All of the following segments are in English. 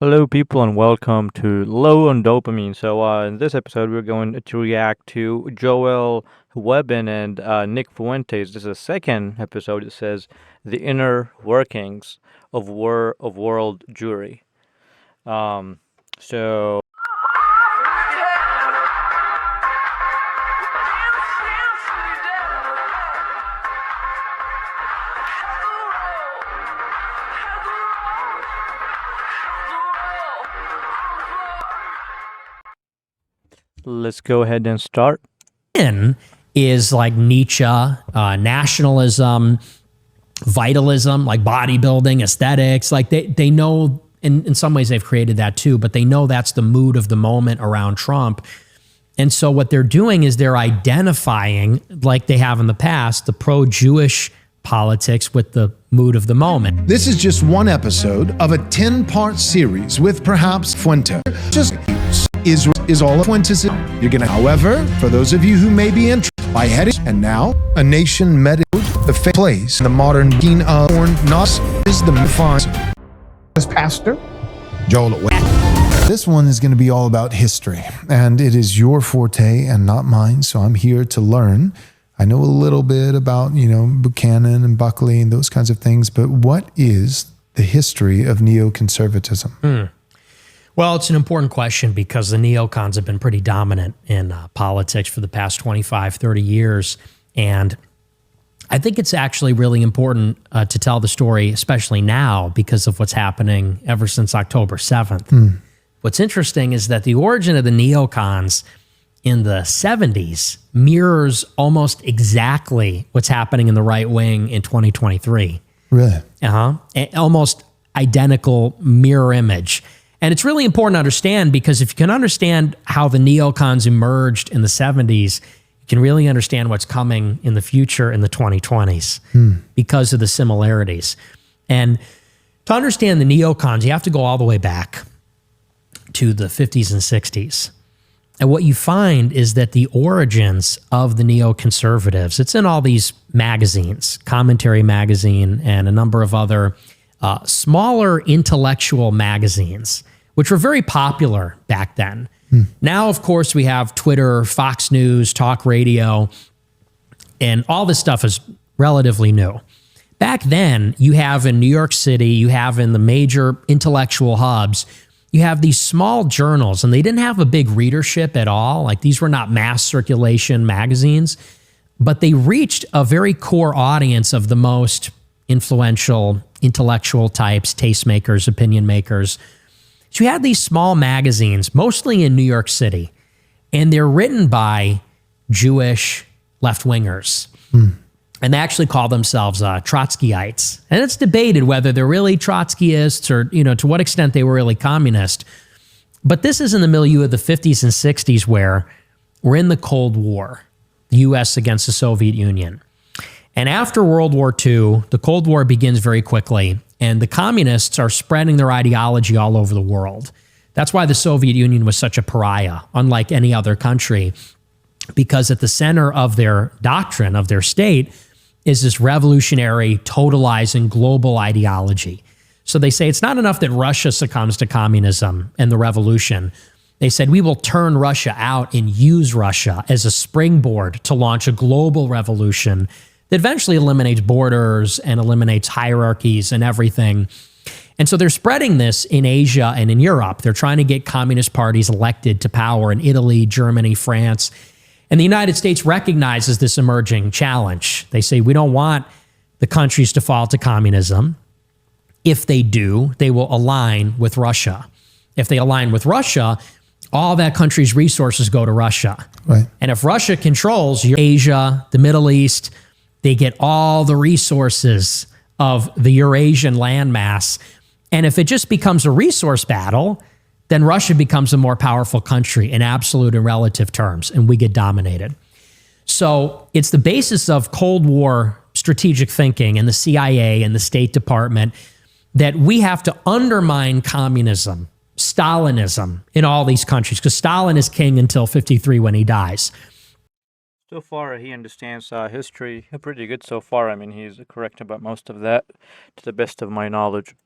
Hello, people, and welcome to Low on Dopamine. In this episode, we're going to react to Joel Webbon and Nick Fuentes. This is the second episode. It says the inner workings of world Jewry. Um, so let's go ahead and start. In is like Nietzsche, nationalism, vitalism, like bodybuilding, aesthetics. Like they know, in some ways they've created that too, but they know that's the mood of the moment around Trump. And so what they're doing is they're identifying, like they have in the past, the pro-Jewish politics with the mood of the moment. This is just one episode of a 10-part series with perhaps Fuentes. Just is all of Fuentes. You're gonna, however, for those of you who may be interested, by heading and now a nation met the place in the modern being of born Nos is the font. As Pastor Joel. This one is going to be all about history, and it is your forte and not mine. So I'm here to learn. I know a little bit about, Buchanan and Buckley and those kinds of things, but what is the history of neoconservatism? Well, it's an important question because the neocons have been pretty dominant in politics for the past 25, 30 years. And I think it's actually really important to tell the story, especially now, because of what's happening ever since October 7th. What's interesting is that the origin of the neocons in the 70s mirrors almost exactly what's happening in the right wing in 2023. Really? Almost identical mirror image. And it's really important to understand because if you can understand how the neocons emerged in the 70s, you can really understand what's coming in the future in the 2020s because of the similarities. And to understand the neocons, you have to go all the way back to the 50s and 60s. And what you find is that the origins of the neoconservatives, it's in all these magazines, Commentary Magazine and a number of other smaller intellectual magazines, which were very popular back then. Now, of course, we have Twitter, Fox News, talk radio, and all this stuff is relatively new. Back then, you have in New York City, you have in the major intellectual hubs, you have these small journals, and they didn't have a big readership at all. Like these were not mass circulation magazines, but they reached a very core audience of the most influential intellectual types, tastemakers, opinion makers. So you had these small magazines, mostly in New York City, and they're written by Jewish left-wingers. And they actually call themselves Trotskyites. And it's debated whether they're really Trotskyists or, to what extent they were really communist. But this is in the milieu of the 50s and 60s where we're in the Cold War, the U.S. against the Soviet Union. And after World War II, the Cold War begins very quickly, and the communists are spreading their ideology all over the world. That's why the Soviet Union was such a pariah, unlike any other country, because at the center of their doctrine, of their state, is this revolutionary, totalizing global ideology. So they say it's not enough that Russia succumbs to communism and the revolution. They said, we will turn Russia out and use Russia as a springboard to launch a global revolution that eventually eliminates borders and eliminates hierarchies and everything. And so they're spreading this in Asia and in Europe. They're trying to get communist parties elected to power in Italy, Germany, France. And the United States recognizes this emerging challenge. They say, we don't want the countries to fall to communism. If they do, they will align with Russia. If they align with Russia, all that country's resources go to Russia. Right. And if Russia controls Asia, the Middle East, they get all the resources of the Eurasian landmass. And if it just becomes a resource battle, then Russia becomes a more powerful country in absolute and relative terms, and we get dominated. So it's the basis of Cold War strategic thinking and the CIA and the State Department that we have to undermine communism, Stalinism in all these countries, because Stalin is king until 53 when he dies. So far, he understands history pretty good so far. I mean, he's correct about most of that, to the best of my knowledge.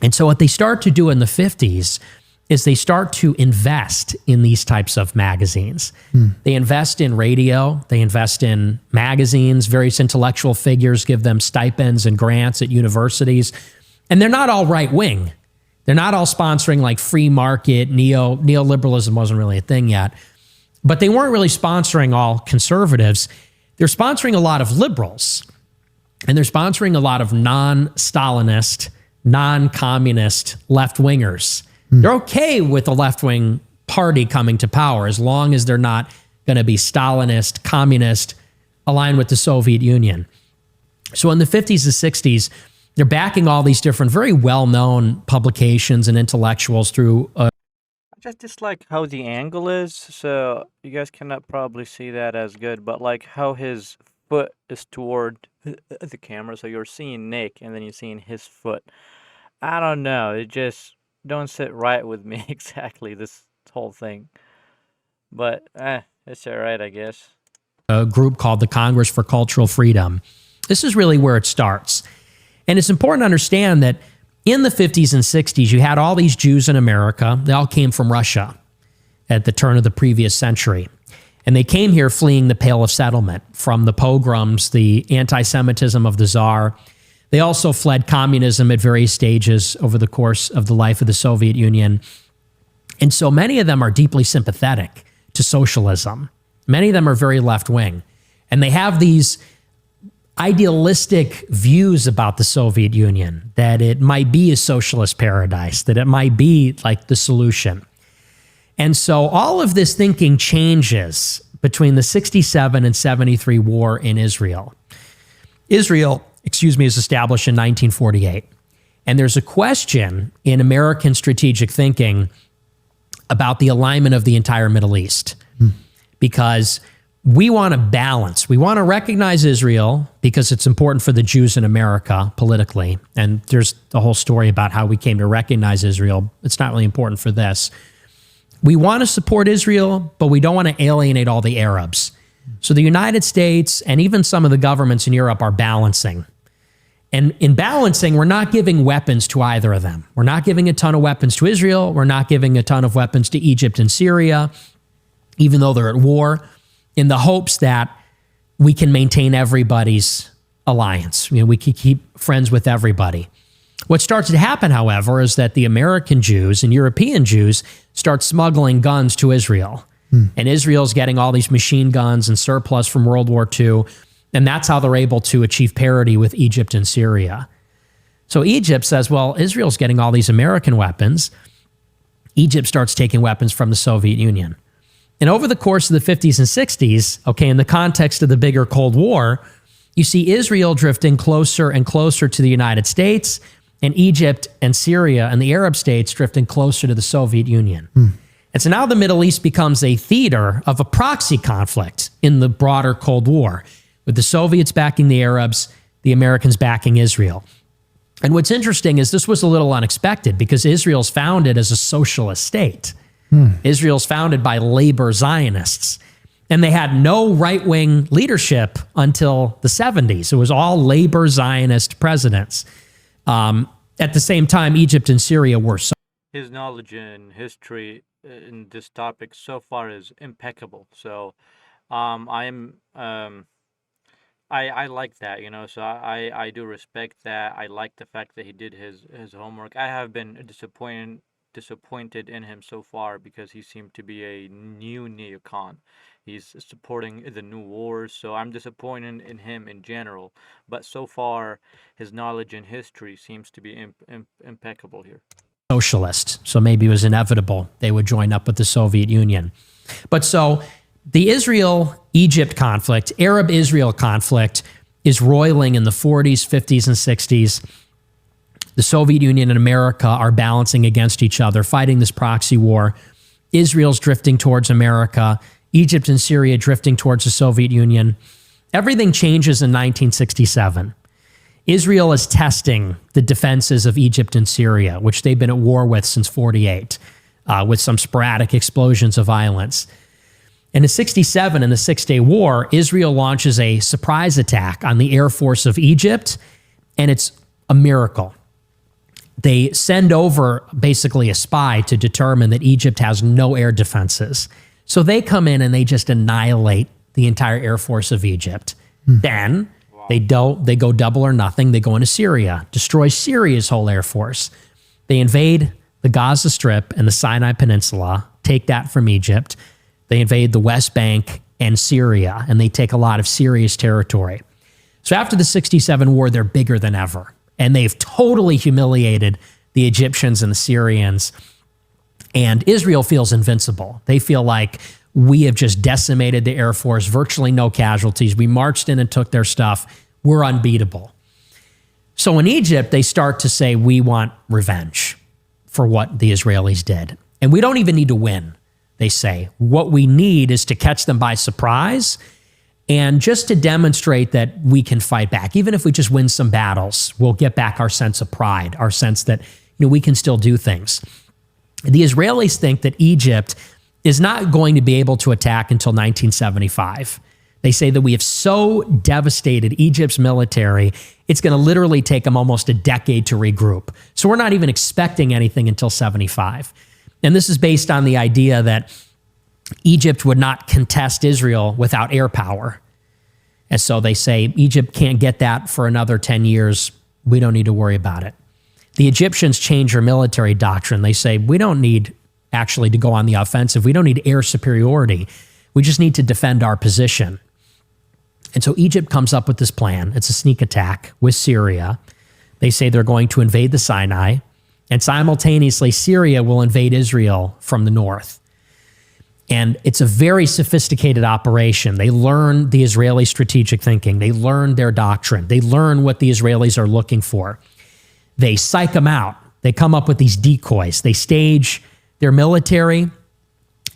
And so what they start to do in the 50s is they start to invest in these types of magazines. They invest in radio, they invest in magazines, various intellectual figures give them stipends and grants at universities. And they're not all right-wing. They're not all sponsoring like free market, neoliberalism wasn't really a thing yet. But they weren't really sponsoring all conservatives. They're sponsoring a lot of liberals. And they're sponsoring a lot of non-Stalinist, non-communist left-wingers. They're okay with the left-wing party coming to power as long as they're not going to be Stalinist, communist, aligned with the Soviet Union. So in the 50s and 60s, they're backing all these different, very well-known publications and intellectuals through. I just dislike how the angle is, so you guys cannot probably see that as good, but like how his foot is toward the camera, so you're seeing Nick and then you're seeing his foot. I don't know, it just don't sit right with me exactly, this whole thing. But it's all right, I guess. A group called the Congress for Cultural Freedom. This is really where it starts. And it's important to understand that in the 50s and 60s, you had all these Jews in America. They all came from Russia at the turn of the previous century. And they came here fleeing the Pale of Settlement from the pogroms, the anti-Semitism of the Tsar. They also fled communism at various stages over the course of the life of the Soviet Union. And so many of them are deeply sympathetic to socialism. Many of them are very left-wing. And they have these idealistic views about the Soviet Union, that it might be a socialist paradise, that it might be like the solution. And so all of this thinking changes between the 67 and 73 war in Israel. Israel, is established in 1948. And there's a question in American strategic thinking about the alignment of the entire Middle East. Because we want to balance. We want to recognize Israel because it's important for the Jews in America politically. And there's the whole story about how we came to recognize Israel. It's not really important for this. We want to support Israel, but we don't want to alienate all the Arabs. So the United States and even some of the governments in Europe are balancing. And in balancing, we're not giving weapons to either of them. We're not giving a ton of weapons to Israel. We're not giving a ton of weapons to Egypt and Syria, even though they're at war, in the hopes that we can maintain everybody's alliance. We can keep friends with everybody. What starts to happen, however, is that the American Jews and European Jews start smuggling guns to Israel. And Israel's getting all these machine guns and surplus from World War II. And that's how they're able to achieve parity with Egypt and Syria. So Egypt says, well, Israel's getting all these American weapons. Egypt starts taking weapons from the Soviet Union. And over the course of the 50s and 60s, okay, in the context of the bigger Cold War, you see Israel drifting closer and closer to the United States, and Egypt and Syria and the Arab states drifting closer to the Soviet Union. And so now the Middle East becomes a theater of a proxy conflict in the broader Cold War, with the Soviets backing the Arabs, the Americans backing Israel. And what's interesting is this was a little unexpected because Israel's founded as a socialist state. Israel's founded by labor Zionists. And they had no right-wing leadership until the 70s. It was all labor Zionist presidents. At the same time, Egypt and Syria were so. His knowledge in history in this topic so far is impeccable. So I like that, so I do respect that. I like the fact that he did his homework. I have been disappointed in him so far because he seemed to be a new neocon. He's supporting the new wars, so I'm disappointed in him in general. But so far, his knowledge in history seems to be impeccable here. Socialist, so maybe it was inevitable they would join up with the Soviet Union. But so the Israel-Egypt conflict, Arab-Israel conflict, is roiling in the 40s, 50s, and 60s. The Soviet Union and America are balancing against each other, fighting this proxy war. Israel's drifting towards America. Egypt and Syria drifting towards the Soviet Union. Everything changes in 1967. Israel is testing the defenses of Egypt and Syria, which they've been at war with since 48, with some sporadic explosions of violence. And in 67, in the Six-Day War, Israel launches a surprise attack on the Air Force of Egypt, and it's a miracle. they send over basically a spy to determine that Egypt has no air defenses. So they come in and they just annihilate the entire air force of Egypt. Then they go double or nothing. They go into Syria, destroy Syria's whole air force. They invade the Gaza Strip and the Sinai Peninsula, take that from Egypt. They invade the West Bank and Syria, and they take a lot of Syria's territory. So after the 67 war, they're bigger than ever. And they've totally humiliated the Egyptians and the Syrians. And Israel feels invincible. They feel like we have just decimated the Air Force, virtually no casualties. We marched in and took their stuff. We're unbeatable. So in Egypt, they start to say, we want revenge for what the Israelis did. And we don't even need to win, they say. What we need is to catch them by surprise and just to demonstrate that we can fight back. Even if we just win some battles, we'll get back our sense of pride, our sense that we can still do things. The Israelis think that Egypt is not going to be able to attack until 1975. They say that we have so devastated Egypt's military, it's going to literally take them almost a decade to regroup. So we're not even expecting anything until 75. And this is based on the idea that Egypt would not contest Israel without air power. And so they say Egypt can't get that for another 10 years. We don't need to worry about it. The Egyptians change their military doctrine. They say, we don't need actually to go on the offensive. We don't need air superiority. We just need to defend our position. And so Egypt comes up with this plan. It's a sneak attack with Syria. They say they're going to invade the Sinai, and simultaneously Syria will invade Israel from the north. And it's a very sophisticated operation. They learn the Israeli strategic thinking. They learn their doctrine. They learn what the Israelis are looking for. They psych them out. They come up with these decoys. They stage their military,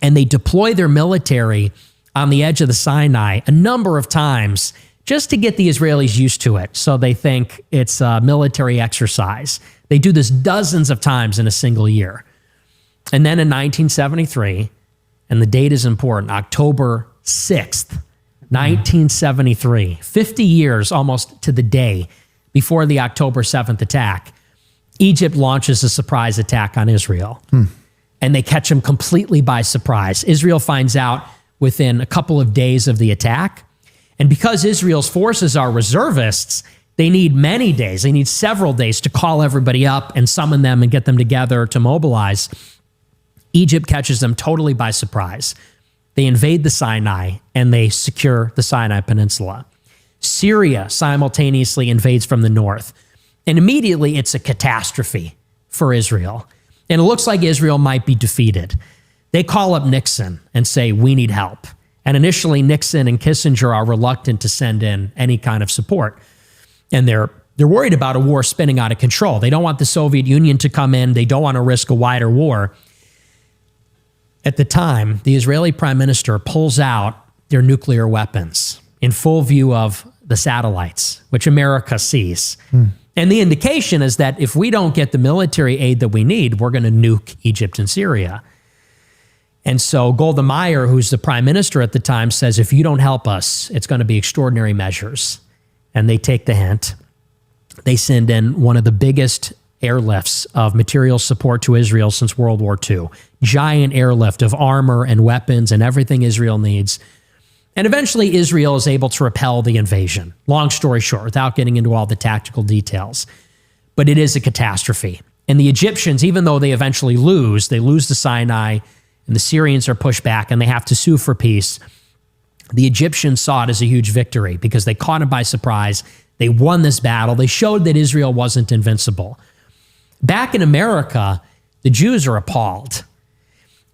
and they deploy their military on the edge of the Sinai a number of times just to get the Israelis used to it. So they think it's a military exercise. They do this dozens of times in a single year. And then in 1973, and the date is important, October 6th, 1973, 50 years almost to the day before the October 7th attack, Egypt launches a surprise attack on Israel. And they catch them completely by surprise. Israel finds out within a couple of days of the attack. And because Israel's forces are reservists, they need many days. They need several days to call everybody up and summon them and get them together to mobilize. Egypt catches them totally by surprise. They invade the Sinai and they secure the Sinai Peninsula. Syria simultaneously invades from the north. And immediately it's a catastrophe for Israel. And it looks like Israel might be defeated. They call up Nixon and say, we need help. And initially Nixon and Kissinger are reluctant to send in any kind of support. And they're worried about a war spinning out of control. They don't want the Soviet Union to come in. They don't want to risk a wider war. At the time, the Israeli prime minister pulls out their nuclear weapons in full view of the satellites, which America sees. And the indication is that if we don't get the military aid that we need, we're going to nuke Egypt and Syria. And so Golda Meir, who's the prime minister at the time, says, if you don't help us, it's going to be extraordinary measures. And they take the hint. They send in one of the biggest airlifts of material support to Israel since World War II. Giant airlift of armor and weapons and everything Israel needs. And eventually Israel is able to repel the invasion. Long story short, without getting into all the tactical details. But it is a catastrophe. And the Egyptians, even though they eventually lose, they lose the Sinai, and the Syrians are pushed back, and they have to sue for peace. The Egyptians saw it as a huge victory because they caught it by surprise. They won this battle. They showed that Israel wasn't invincible. Back in America, the Jews are appalled.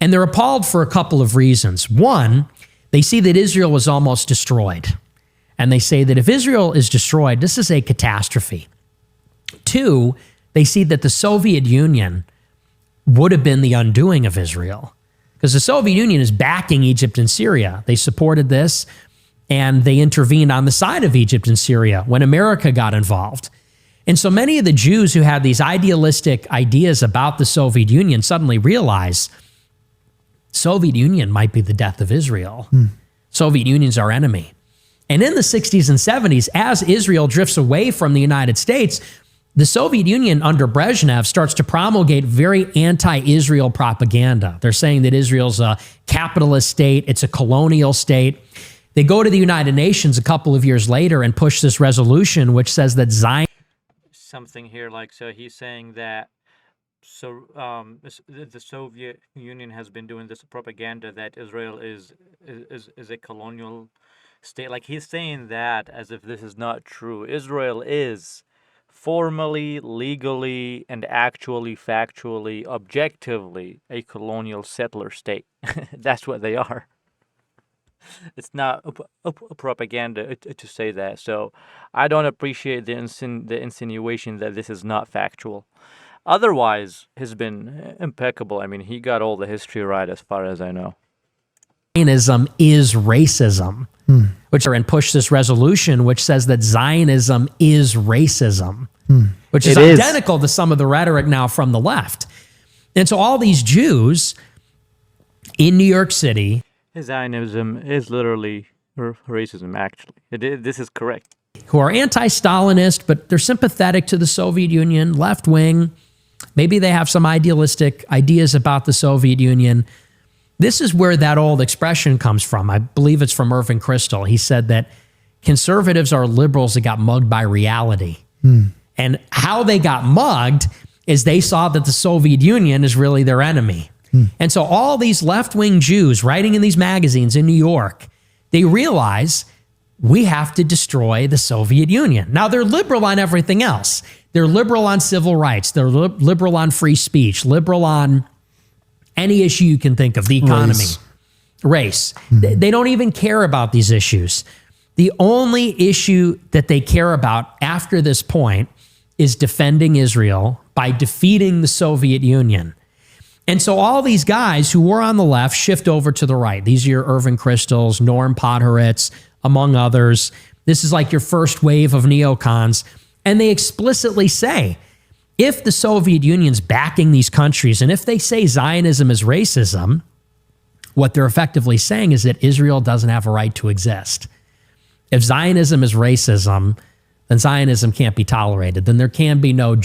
And they're appalled for a couple of reasons. One, they see that Israel was almost destroyed. And they say that if Israel is destroyed, this is a catastrophe. Two, they see that the Soviet Union would have been the undoing of Israel. Because the Soviet Union is backing Egypt and Syria. They supported this, and they intervened on the side of Egypt and Syria when America got involved. And so many of the Jews who had these idealistic ideas about the Soviet Union suddenly realize Soviet Union might be the death of Israel. Soviet Union's our enemy. And in the 60s and 70s, as Israel drifts away from the United States, The Soviet Union under Brezhnev starts to promulgate very anti-Israel propaganda. They're saying that Israel's a capitalist state, it's a colonial state. They go to the United Nations a couple of years later and push this resolution which says that Zion... Something here, like, so he's saying that the Soviet Union has been doing this propaganda that Israel is a colonial state. Like, he's saying that as if this is not true. Israel is formally, legally, and actually, factually, objectively a colonial settler state. That's what they are. It's not a propaganda to say that. So I don't appreciate the insinuation that this is not factual. Otherwise, he's been impeccable. I mean, he got all the history right as far as I know. Zionism is racism, which and push this resolution which says that Zionism is racism, which is identical to some of the rhetoric now from the left. And so all these Jews in New York City... Zionism is literally racism, actually. This is correct. Who are anti-Stalinist, but they're sympathetic to the Soviet Union, left-wing. Maybe they have some idealistic ideas about the Soviet Union. This is where that old expression comes from. I believe it's from Irving Kristol. He said that conservatives are liberals that got mugged by reality. And how they got mugged is they saw that the Soviet Union is really their enemy. And so all these left-wing Jews writing in these magazines in New York, they realize we have to destroy the Soviet Union. Now, they're liberal on everything else. They're liberal on civil rights. They're liberal on free speech, liberal on any issue you can think of, the economy, race. They don't even care about these issues. The only issue that they care about after this point is defending Israel by defeating the Soviet Union. And so all these guys who were on the left shift over to the right. These are your Irving Kristols, Norm Podhoretz, among others. This is like your first wave of neocons. And they explicitly say, if the Soviet Union's backing these countries, and if they say Zionism is racism, what they're effectively saying is that Israel doesn't have a right to exist. If Zionism is racism, then Zionism can't be tolerated. Then there can be no...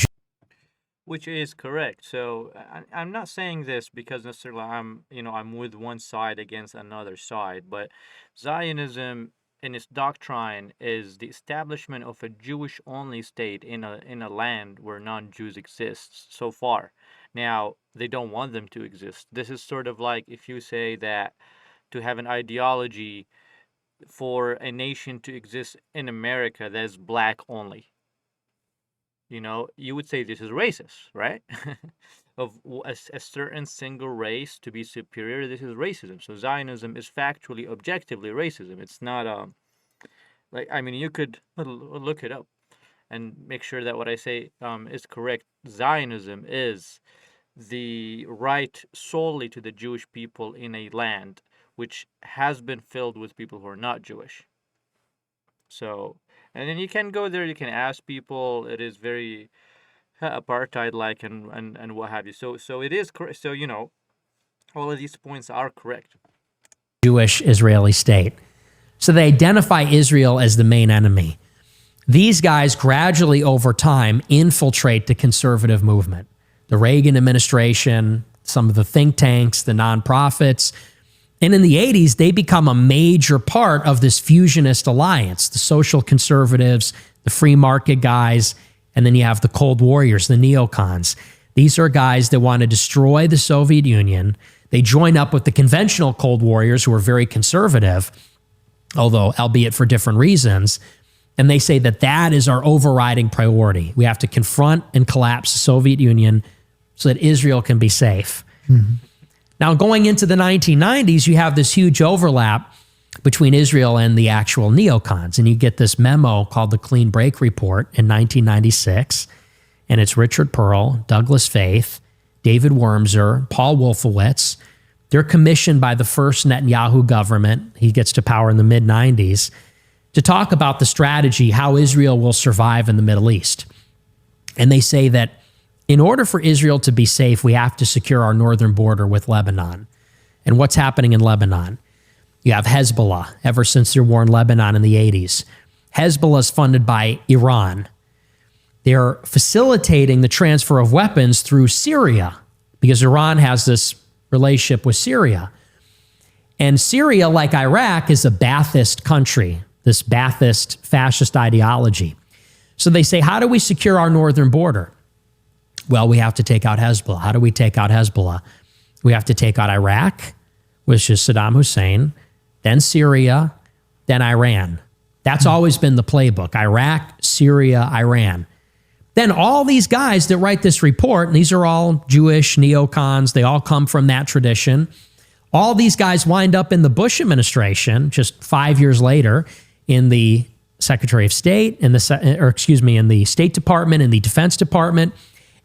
Which is correct. So I'm not saying this because necessarily I'm with one side against another side, but Zionism in its doctrine is the establishment of a Jewish-only state in a land where non-Jews exist so far. Now, they don't want them to exist. This is sort of like if you say that to have an ideology for a nation to exist in America that is black only. You know, you would say this is racist, right? Of a certain single race to be superior, this is racism. So Zionism is factually, objectively racism. It's not you could look it up and make sure that what I say is correct. Zionism is the right solely to the Jewish people in a land which has been filled with people who are not Jewish. So, and then you can go there, you can ask people. It is very apartheid-like and what have you. So it is correct. So, all of these points are correct. Jewish Israeli state. So they identify Israel as the main enemy. These guys gradually over time infiltrate the conservative movement. The Reagan administration, some of the think tanks, the nonprofits. And in the 80s, they become a major part of this fusionist alliance, the social conservatives, the free market guys, and then you have the Cold Warriors, the neocons. These are guys that want to destroy the Soviet Union. They join up with the conventional Cold Warriors who are very conservative, although albeit for different reasons. And they say that that is our overriding priority. We have to confront and collapse the Soviet Union so that Israel can be safe. Now, going into the 1990s, you have this huge overlap between Israel and the actual neocons. And you get this memo called the Clean Break Report in 1996. And it's Richard Pearl, Douglas Faith, David Wormser, Paul Wolfowitz. They're commissioned by the first Netanyahu government. He gets to power in the mid-90s to talk about the strategy, how Israel will survive in the Middle East. And they say that in order for Israel to be safe, we have to secure our northern border with Lebanon. And what's happening in Lebanon? You have Hezbollah, ever since their war in Lebanon in the 80s. Hezbollah is funded by Iran. They're facilitating the transfer of weapons through Syria because Iran has this relationship with Syria. And Syria, like Iraq, is a Ba'athist country, this Ba'athist fascist ideology. So they say, how do we secure our northern border? Well, we have to take out Hezbollah. How do we take out Hezbollah? We have to take out Iraq, which is Saddam Hussein, then Syria, then Iran. That's always been the playbook: Iraq, Syria, Iran. Then all these guys that write this report, and these are all Jewish neocons, they all come from that tradition. All these guys wind up in the Bush administration just 5 years later in the Secretary of State, in the State Department, in the Defense Department,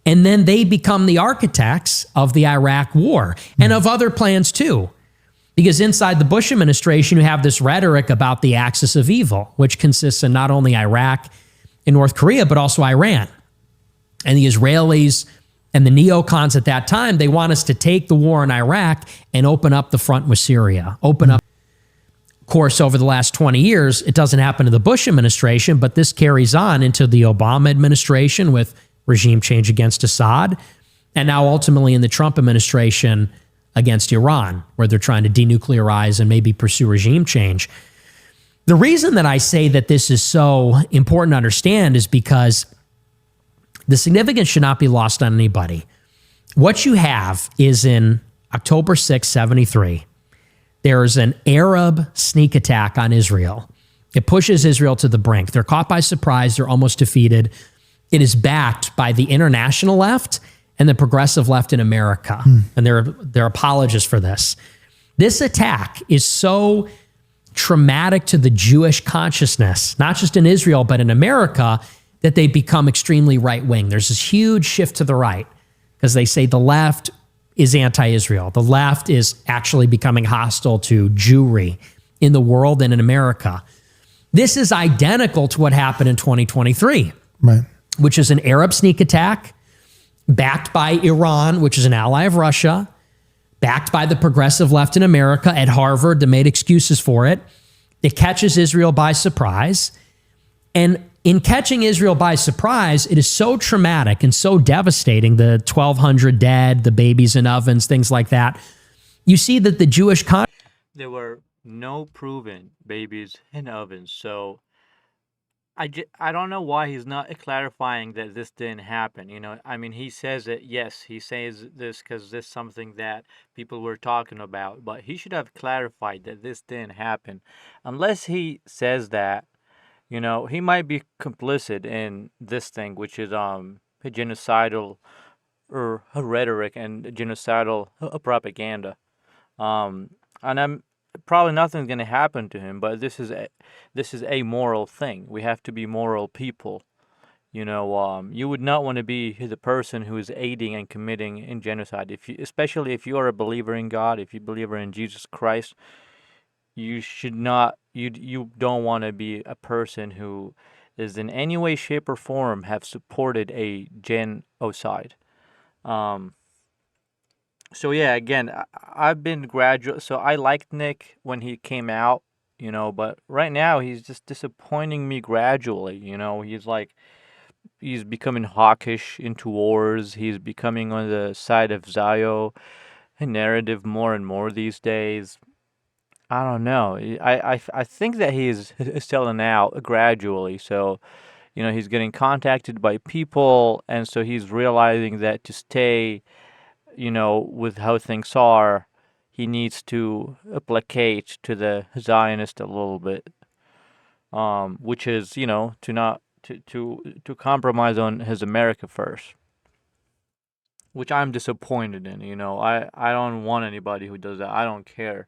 and then they become the architects of the Iraq War and of other plans too. Because inside the Bush administration, you have this rhetoric about the axis of evil, which consists of not only Iraq and North Korea, but also Iran. And the Israelis and the neocons at that time, they want us to take the war in Iraq and open up the front with Syria. Open up. Of course, over the last 20 years, it doesn't happen to the Bush administration, but this carries on into the Obama administration with regime change against Assad, and now ultimately in the Trump administration against Iran, where they're trying to denuclearize and maybe pursue regime change. The reason that I say that this is so important to understand is because the significance should not be lost on anybody. What you have is in October 6, 73, there's an Arab sneak attack on Israel. It pushes Israel to the brink. They're caught by surprise. They're almost defeated. It is backed by the international left and the progressive left in America. And they're apologists for this. This attack is so traumatic to the Jewish consciousness, not just in Israel, but in America, that they become extremely right-wing. There's this huge shift to the right because they say the left is anti-Israel. The left is actually becoming hostile to Jewry in the world and in America. This is identical to what happened in 2023, Right. which is an Arab sneak attack backed by Iran, which is an ally of Russia, backed by the progressive left in America at Harvard that made excuses for it. It catches Israel by surprise. And in catching Israel by surprise, it is so traumatic and so devastating, the 1,200 dead, the babies in ovens, things like that. You see that the Jewish... There were no proven babies in ovens, so I don't know why he's not clarifying that this didn't happen. You know, I mean, he says it, yes, he says this because this is something that people were talking about, but he should have clarified that this didn't happen. Unless he says that, you know, he might be complicit in this thing, which is genocidal or rhetoric and genocidal propaganda. And I'm probably nothing's going to happen to him, but this is a moral thing. We have to be moral people. You know, you would not want to be the person who is aiding and committing in genocide. Especially if you are a believer in God, if you believe in Jesus Christ, you should not. You don't want to be a person who is in any way, shape, or form have supported a genocide. So yeah, again, I've been gradual. So I liked Nick when he came out, you know, but right now he's just disappointing me gradually. You know, he's becoming hawkish into wars. He's becoming on the side of Zio narrative more and more these days. I don't know. I think that he's selling out gradually. So, you know, he's getting contacted by people, and so he's realizing that to stay, you know, with how things are, he needs to placate to the Zionist a little bit, which is, you know, to compromise on his America first, which I'm disappointed in. You know, I don't want anybody who does that. I don't care.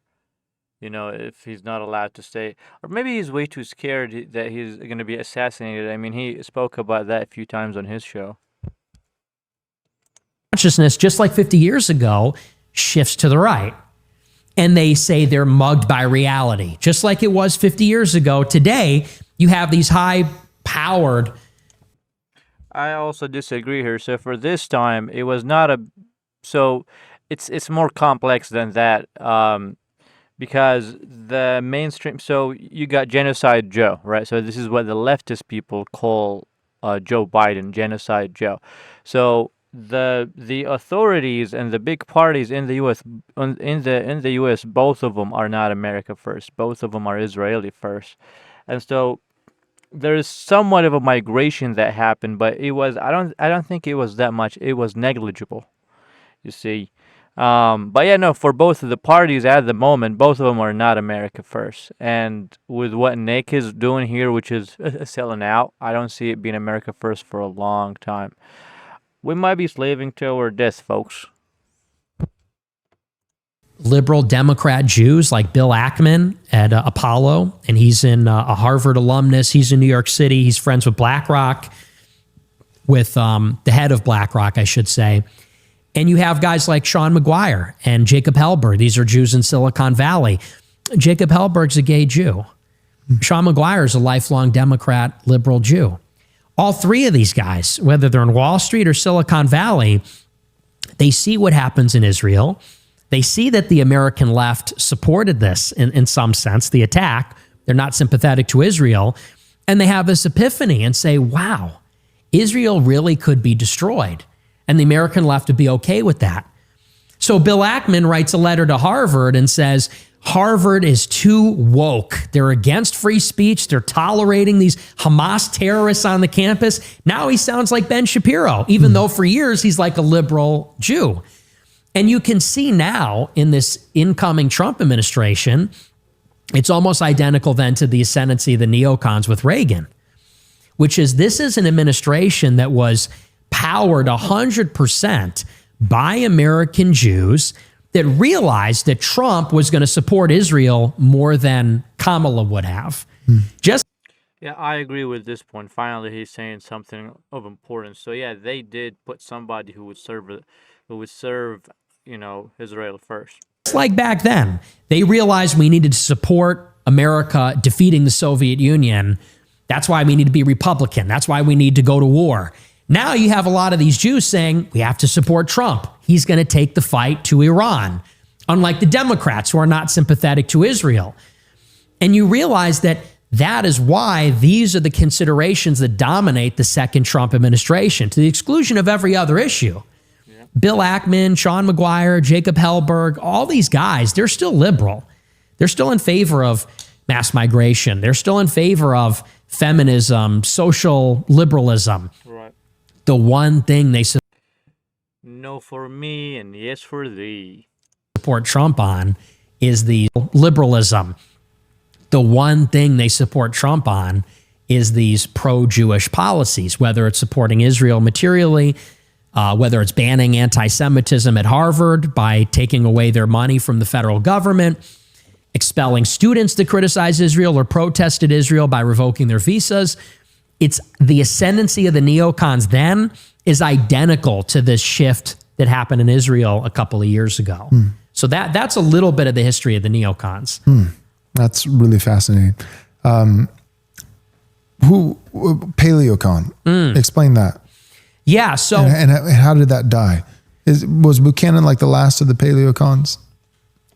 You know, if he's not allowed to stay, or maybe he's way too scared that he's going to be assassinated. I mean, he spoke about that a few times on his show. Consciousness, just like 50 years ago, shifts to the right. And they say they're mugged by reality. Just like it was 50 years ago, today, you have these high-powered... I also disagree here. So for this time, it was not a... So it's more complex than that. Because the mainstream, so you got Genocide Joe, right? So this is what the leftist people call Joe Biden, Genocide Joe. So the authorities and the big parties in the U.S. In the U.S. both of them are not America first. Both of them are Israeli first, and so there is somewhat of a migration that happened, but I don't think it was that much. It was negligible, you see. But yeah, no, for both of the parties at the moment, both of them are not America first. And with what Nick is doing here, which is selling out, I don't see it being America first for a long time. We might be slaving to our death, folks. Liberal Democrat Jews like Bill Ackman at Apollo, and he's a Harvard alumnus. He's in New York City. He's friends with BlackRock, with the head of BlackRock, I should say. And you have guys like Sean McGuire and Jacob Hellberg. These are Jews in Silicon Valley. Jacob Hellberg's a gay Jew. Sean McGuire is a lifelong Democrat, liberal Jew. All three of these guys, whether they're in Wall Street or Silicon Valley, they see what happens in Israel. They see that the American left supported this in some sense, the attack. They're not sympathetic to Israel. And they have this epiphany and say, wow, Israel really could be destroyed. And the American left would be okay with that. So Bill Ackman writes a letter to Harvard and says, Harvard is too woke. They're against free speech. They're tolerating these Hamas terrorists on the campus. Now he sounds like Ben Shapiro, even though for years he's like a liberal Jew. And you can see now in this incoming Trump administration, it's almost identical then to the ascendancy of the neocons with Reagan, which is this is an administration that was powered 100% by American Jews that realized that Trump was going to support Israel more than Kamala would have. Just Yeah, I agree with this point. Finally, he's saying something of importance. So yeah, they did put somebody who would serve, Israel first. like back then, they realized we needed to support America defeating the Soviet Union. That's why we need to be Republican. That's why we need to go to war. Now you have a lot of these Jews saying we have to support Trump. He's going to take the fight to Iran, unlike the Democrats who are not sympathetic to Israel. And you realize that that is why these are the considerations that dominate the second Trump administration, to the exclusion of every other issue. Yeah. Bill Ackman, Sean McGuire, Jacob Hellberg, all these guys, they're still liberal. They're still in favor of mass migration. They're still in favor of feminism, social liberalism. Right. The one thing they no for me and yes for thee support Trump on is the liberalism. The one thing they support Trump on is these pro-Jewish policies, whether it's supporting Israel materially, whether it's banning anti-Semitism at Harvard by taking away their money from the federal government, expelling students that criticize Israel or protested Israel by revoking their visas. It's the ascendancy of the neocons then is identical to this shift that happened in Israel a couple of years ago. So that's a little bit of the history of the neocons. That's really fascinating. Paleocon? Explain that. Yeah. So and how did that die? Was Buchanan like the last of the paleocons?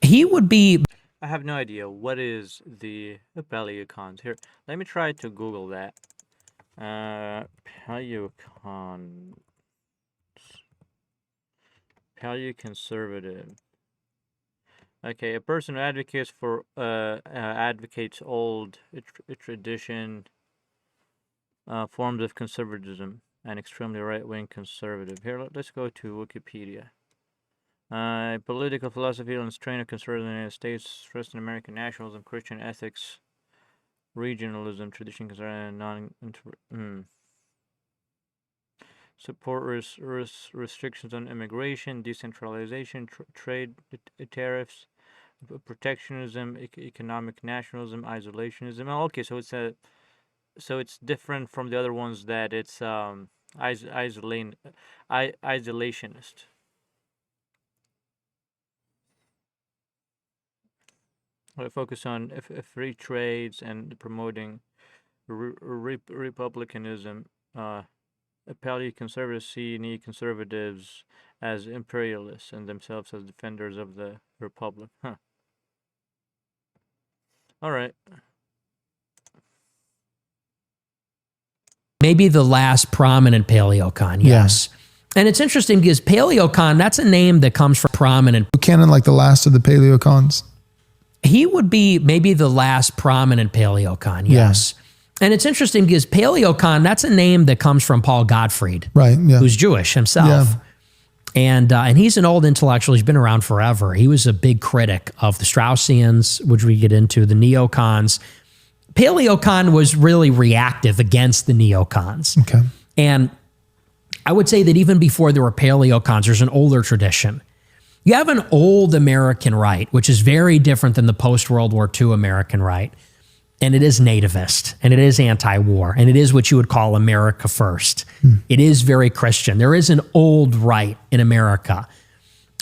He would be. I have no idea what is the paleocons here. Let me try to Google that. Paleoconservative. Okay, a person who advocates old tradition, forms of conservatism, and extremely right-wing conservative. Here, let's go to Wikipedia. Political philosophy and strain of conservative in the United States, stressed in American nationalism, Christian ethics, regionalism, tradition, conservative, support restrictions on immigration, decentralization, trade tariffs, protectionism, economic nationalism, isolationism. Oh, okay, so it's different from the other ones that it's isolationist. I focus on free trades and promoting republicanism. Paleoconservatives see neoconservatives as imperialists and themselves as defenders of the republic. All right. Maybe the last prominent paleocon, yes. And it's interesting because paleocon, that's a name that comes from prominent. Buchanan, like the last of the paleocons? He would be maybe the last prominent paleocon, yes. And it's interesting because paleocon, that's a name that comes from Paul Gottfried, Right, yeah. who's Jewish himself. And he's an old intellectual. He's been around forever. He was a big critic of the Straussians, which we get into, the neocons. Paleocon was really reactive against the neocons. Okay. And I would say that even before there were paleocons, there's an older tradition. You have an old American right, which is very different than the post-World War II American right. And it is nativist, and it is anti-war, and it is what you would call America first. It is very Christian. There is an old right in America.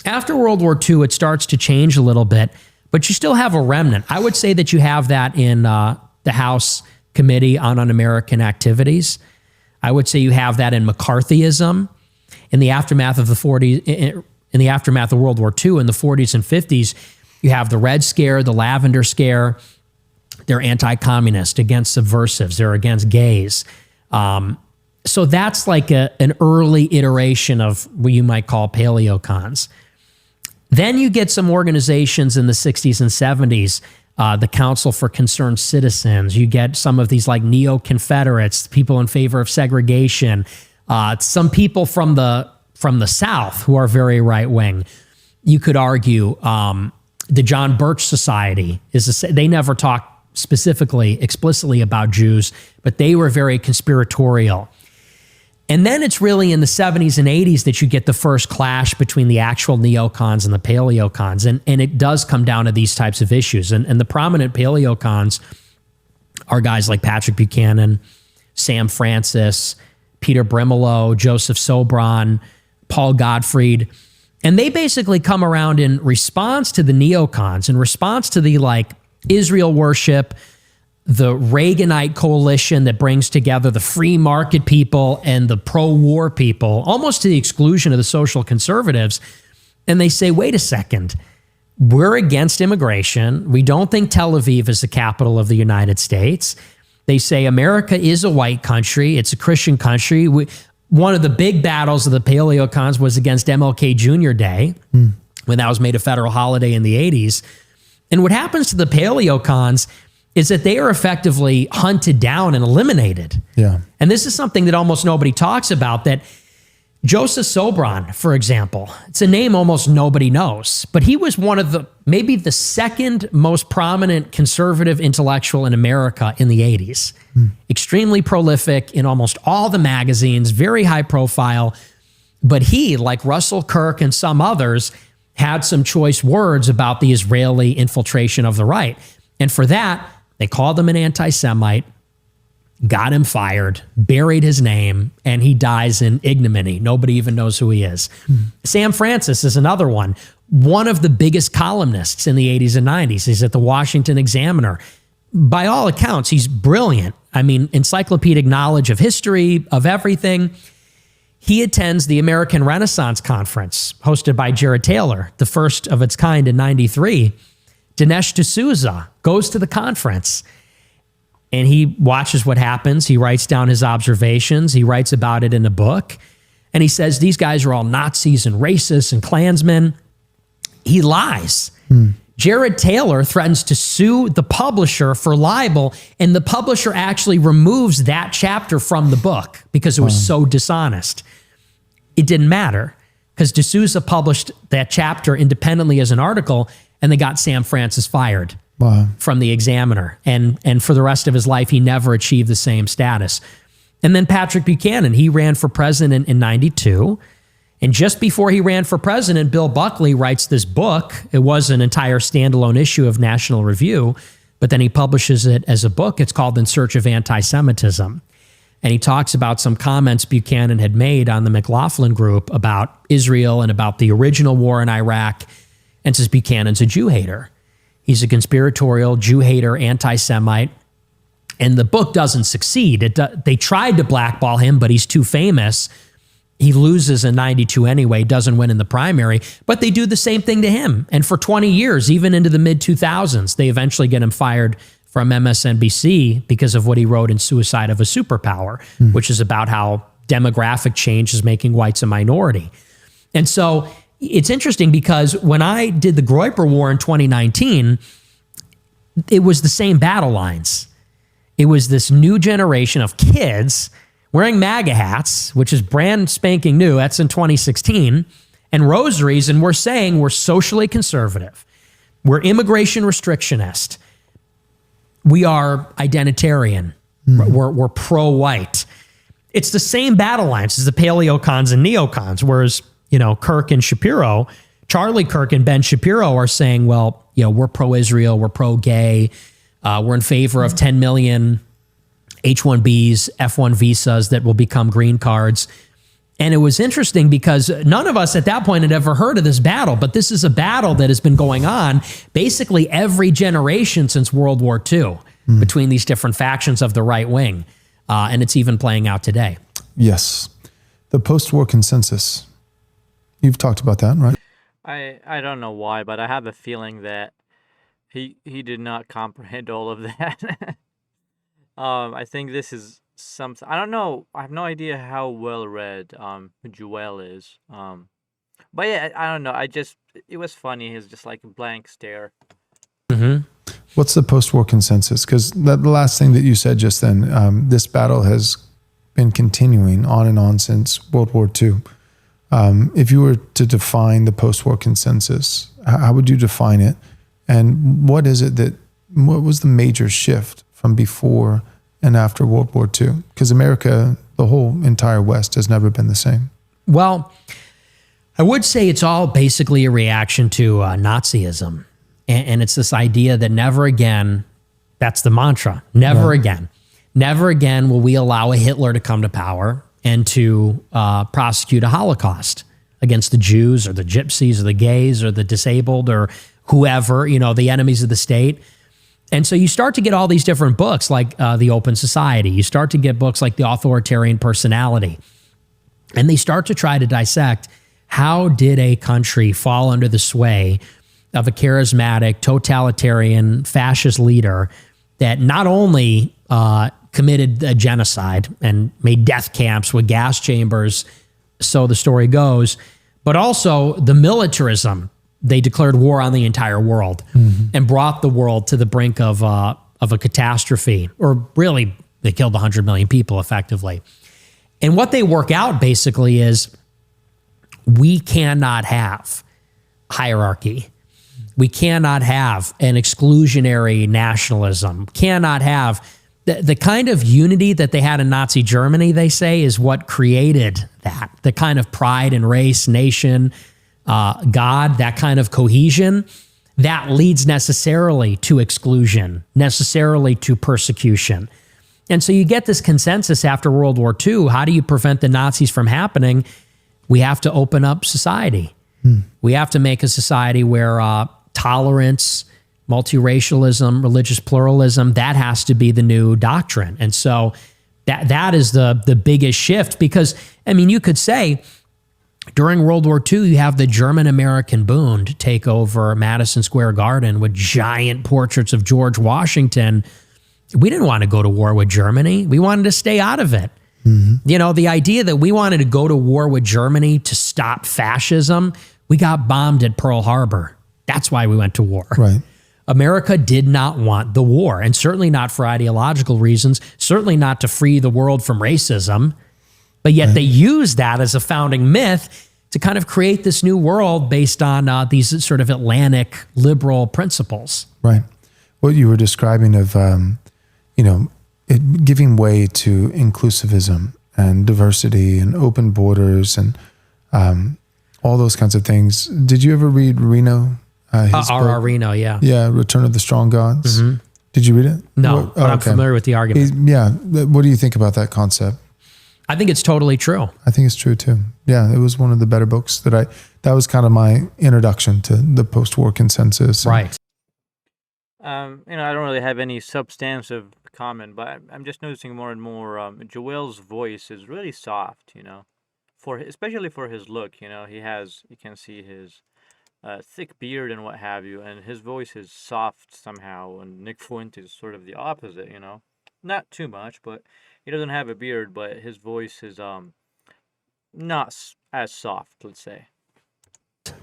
After World War II, it starts to change a little bit, but you still have a remnant. I would say that you have that in the House Committee on Un-American Activities. I would say you have that in McCarthyism. In the aftermath of the 40s, in the aftermath of World War II, in the 40s and 50s, you have the Red Scare, the Lavender Scare. They're anti-communist, against subversives. They're against gays. So that's like an early iteration of what you might call paleocons. Then you get some organizations in the 60s and 70s, the Council for Concerned Citizens. You get some of these like neo-Confederates, people in favor of segregation, some people from the South who are very right-wing. You could argue the John Birch Society, they never talk specifically, explicitly about Jews, but they were very conspiratorial. And then it's really in the 70s and 80s that you get the first clash between the actual neocons and the paleocons. And it does come down to these types of issues. And the prominent paleocons are guys like Patrick Buchanan, Sam Francis, Peter Brimelow, Joseph Sobran, Paul Gottfried. And they basically come around in response to the neocons, in response to the Israel worship, the Reaganite coalition that brings together the free market people and the pro-war people, almost to the exclusion of the social conservatives. And they say, wait a second, we're against immigration. We don't think Tel Aviv is the capital of the United States. They say America is a white country. It's a Christian country. One of the big battles of the paleocons was against MLK Jr. Day, when that was made a federal holiday in the 80s. And what happens to the paleocons is that they are effectively hunted down and eliminated. Yeah. And this is something that almost nobody talks about, that Joseph Sobran, for example, it's a name almost nobody knows, but he was one of maybe the second most prominent conservative intellectual in America in the 80s. Extremely prolific in almost all the magazines, very high profile. But he, like Russell Kirk and some others, had some choice words about the Israeli infiltration of the right. And for that, they called him an anti-Semite, got him fired, buried his name, and he dies in ignominy. Nobody even knows who he is. Sam Francis is another one of the biggest columnists in the 80s and 90s. He's at the Washington Examiner. By all accounts, he's brilliant. I mean, encyclopedic knowledge of history, of everything. He attends the American Renaissance Conference hosted by Jared Taylor, the first of its kind in 93. Dinesh D'Souza goes to the conference and he watches what happens. He writes down his observations. He writes about it in a book. And he says, these guys are all Nazis and racists and Klansmen. He lies. Jared Taylor threatens to sue the publisher for libel, and the publisher actually removes that chapter from the book because it was so dishonest. It didn't matter because D'Souza published that chapter independently as an article, and they got Sam Francis fired from the Examiner. And for the rest of his life, he never achieved the same status. And then Patrick Buchanan, he ran for president in 92. And just before he ran for president, Bill Buckley writes this book. It was an entire standalone issue of National Review, but then he publishes it as a book. It's called In Search of Anti-Semitism. And he talks about some comments Buchanan had made on the McLaughlin Group about Israel and about the original war in Iraq, and says Buchanan's a Jew hater. He's a conspiratorial Jew hater, anti-Semite. And the book doesn't succeed. They tried to blackball him, but he's too famous. He loses in 92 anyway, doesn't win in the primary, but they do the same thing to him. And for 20 years, even into the mid-2000s, they eventually get him fired from MSNBC because of what he wrote in Suicide of a Superpower, which is about how demographic change is making whites a minority. And so it's interesting because when I did the Groyper War in 2019, it was the same battle lines. It was this new generation of kids wearing MAGA hats, which is brand spanking new. That's in 2016, and rosaries. And we're saying we're socially conservative. We're immigration restrictionist. We are identitarian. We're pro-white. It's the same battle lines as the paleocons and neocons, whereas, Kirk and Shapiro, Charlie Kirk and Ben Shapiro are saying, well, we're pro-Israel, we're pro-gay, we're in favor of 10 million H-1Bs, F-1 visas that will become green cards. And it was interesting because none of us at that point had ever heard of this battle, but this is a battle that has been going on basically every generation since World War II between these different factions of the right wing. And it's even playing out today. Yes. The post-war consensus. You've talked about that, right? I don't know why, but I have a feeling that he did not comprehend all of that. I think this is something, I don't know. I have no idea how well read Joel is. But yeah, I don't know. It was funny. He's just like a blank stare. What's the post-war consensus? Because the last thing that you said just then, this battle has been continuing on and on since World War II. If you were to define the post-war consensus, how would you define it? And what was the major shift from before and after World War II? Because America, the whole entire West, has never been the same. Well, I would say it's all basically a reaction to Nazism. And it's this idea that never again, that's the mantra, never again will we allow a Hitler to come to power and to prosecute a Holocaust against the Jews or the gypsies or the gays or the disabled or whoever, the enemies of the state. And so you start to get all these different books like The Open Society. You start to get books like The Authoritarian Personality. And they start to try to dissect how did a country fall under the sway of a charismatic, totalitarian, fascist leader that not only committed a genocide and made death camps with gas chambers, so the story goes, but also the militarism. They declared war on the entire world and brought the world to the brink of a catastrophe, or really they killed 100 million people effectively. And what they work out basically is we cannot have hierarchy. We cannot have an exclusionary nationalism, cannot have the kind of unity that they had in Nazi Germany, they say, is what created that. The kind of pride in race, nation, God, that kind of cohesion, that leads necessarily to exclusion, necessarily to persecution. And so you get this consensus after World War II. How do you prevent the Nazis from happening? We have to open up society. We have to make a society where tolerance, multiracialism, religious pluralism, that has to be the new doctrine. And so that is the biggest shift because, you could say during World War II, you have the German-American Bund take over Madison Square Garden with giant portraits of George Washington. We didn't want to go to war with Germany. We wanted to stay out of it. The idea that we wanted to go to war with Germany to stop fascism, we got bombed at Pearl Harbor. That's why we went to war. Right. America did not want the war, and certainly not for ideological reasons, certainly not to free the world from racism. But yet they use that as a founding myth to kind of create this new world based on these sort of Atlantic liberal principles. Right. What you were describing of, it giving way to inclusivism and diversity and open borders and all those kinds of things. Did you ever read Reno? R.R. Reno, yeah. Yeah, Return of the Strong Gods. Did you read it? No, but I'm familiar with the argument. What do you think about that concept? I think it's totally true. I think it's true too. Yeah, it was one of the better books that was kind of my introduction to the post-war consensus. Right. I don't really have any substantive comment, but I'm just noticing more and more Joel's voice is really soft, especially for his look, you can see his thick beard and what have you, and his voice is soft somehow, and Nick Fuentes is sort of the opposite, you know? Not too much, but he doesn't have a beard, but his voice is not as soft, let's say.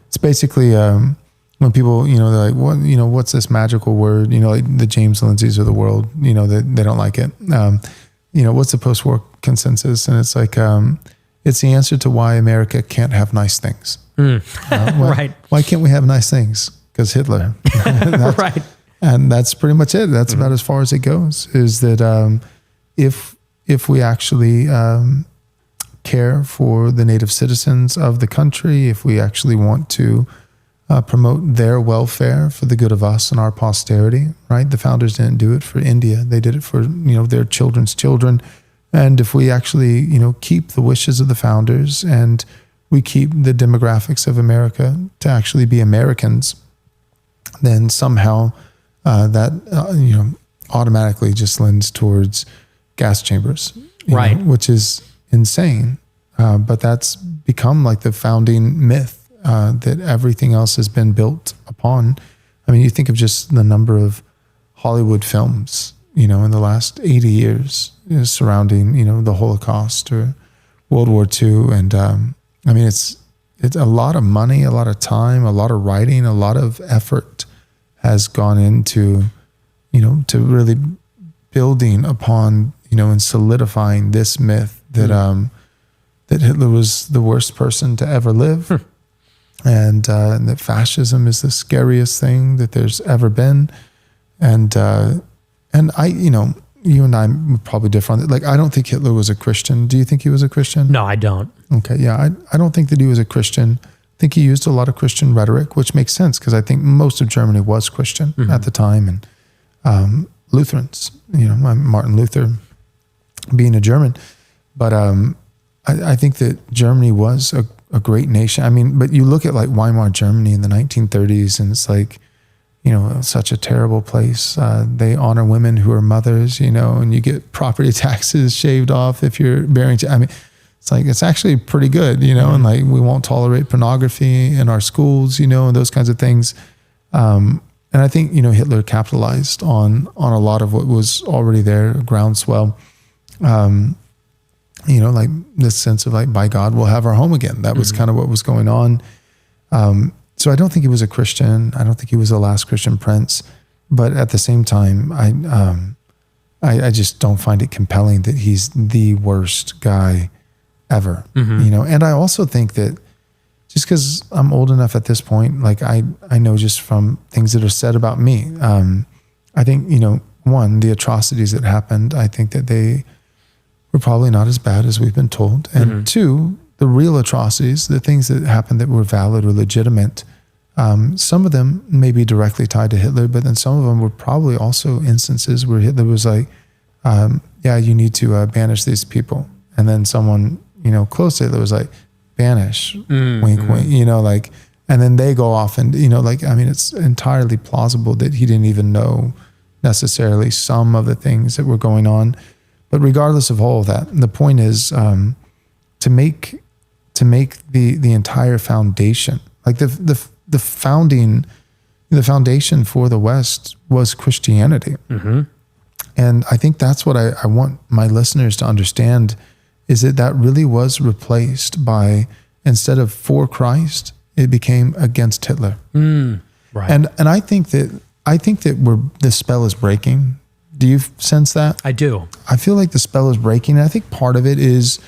It's basically when people, they're like, what, what's this magical word? Like the James Lindsays of the world, they don't like it. What's the post-war consensus? And it's like, it's the answer to why America can't have nice things. Right. Why can't we have nice things? Because Hitler. Right. And that's pretty much it. That's about as far as it goes, is that if we actually care for the native citizens of the country, if we actually want to promote their welfare for the good of us and our posterity, right? The founders didn't do it for India. They did it for, their children's children. And if we actually, keep the wishes of the founders and we keep the demographics of America to actually be Americans, then somehow that, automatically just lends towards gas chambers, right? Which is insane. But that's become like the founding myth that everything else has been built upon. I mean, you think of just the number of Hollywood films, in the last 80 years surrounding, the Holocaust or World War II. And I mean, it's a lot of money, a lot of time, a lot of writing, a lot of effort has gone into, to really building upon, and solidifying this myth that that Hitler was the worst person to ever live, and that fascism is the scariest thing that there's ever been, and I, you and I would probably differ on it. Like, I don't think Hitler was a Christian. Do you think he was a Christian? No, I don't. Okay, yeah, I don't think that he was a Christian. I think he used a lot of Christian rhetoric, which makes sense because I think most of Germany was Christian at the time, and Lutherans, Martin Luther being a German. But I think that Germany was a great nation. I mean, but you look at like Weimar Germany in the 1930s, and it's like, such a terrible place. They honor women who are mothers, and you get property taxes shaved off if you're bearing. I mean, it's actually pretty good, and like we won't tolerate pornography in our schools, and those kinds of things. And I think, Hitler capitalized on a lot of what was already there, groundswell. Like this sense of like, by God, we'll have our home again. That was kind of what was going on. So I don't think he was a Christian. I don't think he was the last Christian prince. But at the same time, I just don't find it compelling that he's the worst guy ever. And I also think that just because I'm old enough at this point, like I know just from things that are said about me, I think, one, the atrocities that happened, I think that they were probably not as bad as we've been told. And two, the real atrocities, the things that happened that were valid or legitimate, some of them may be directly tied to Hitler, but then some of them were probably also instances where Hitler was like, yeah, you need to banish these people. And then someone, close to Hitler was like, banish, wink, wink, like, and then they go off and, I mean, it's entirely plausible that he didn't even know necessarily some of the things that were going on. But regardless of all of that, the point is to make the entire foundation, like the foundation for the West was Christianity. And I think that's what I want my listeners to understand, is that really was replaced by, instead of for Christ, it became against Hitler. Right. And I think that the spell is breaking. Do you sense that? I do. I feel like the spell is breaking. And I think part of it is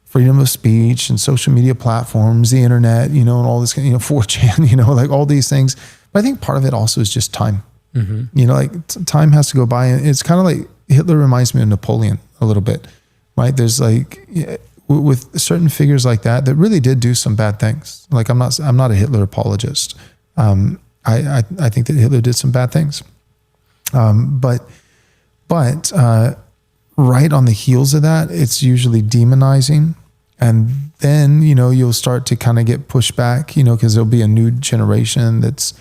freedom of speech and social media platforms, the internet, and all this, 4chan, like all these things. But I think part of it also is just time. Like time has to go by. And it's kind of like Hitler reminds me of Napoleon a little bit, right? There's like, with certain figures like that really did do some bad things. Like I'm not a Hitler apologist. I think that Hitler did some bad things. But right on the heels of that, it's usually demonizing. And then, you'll start to kind of get pushed back, because there'll be a new generation that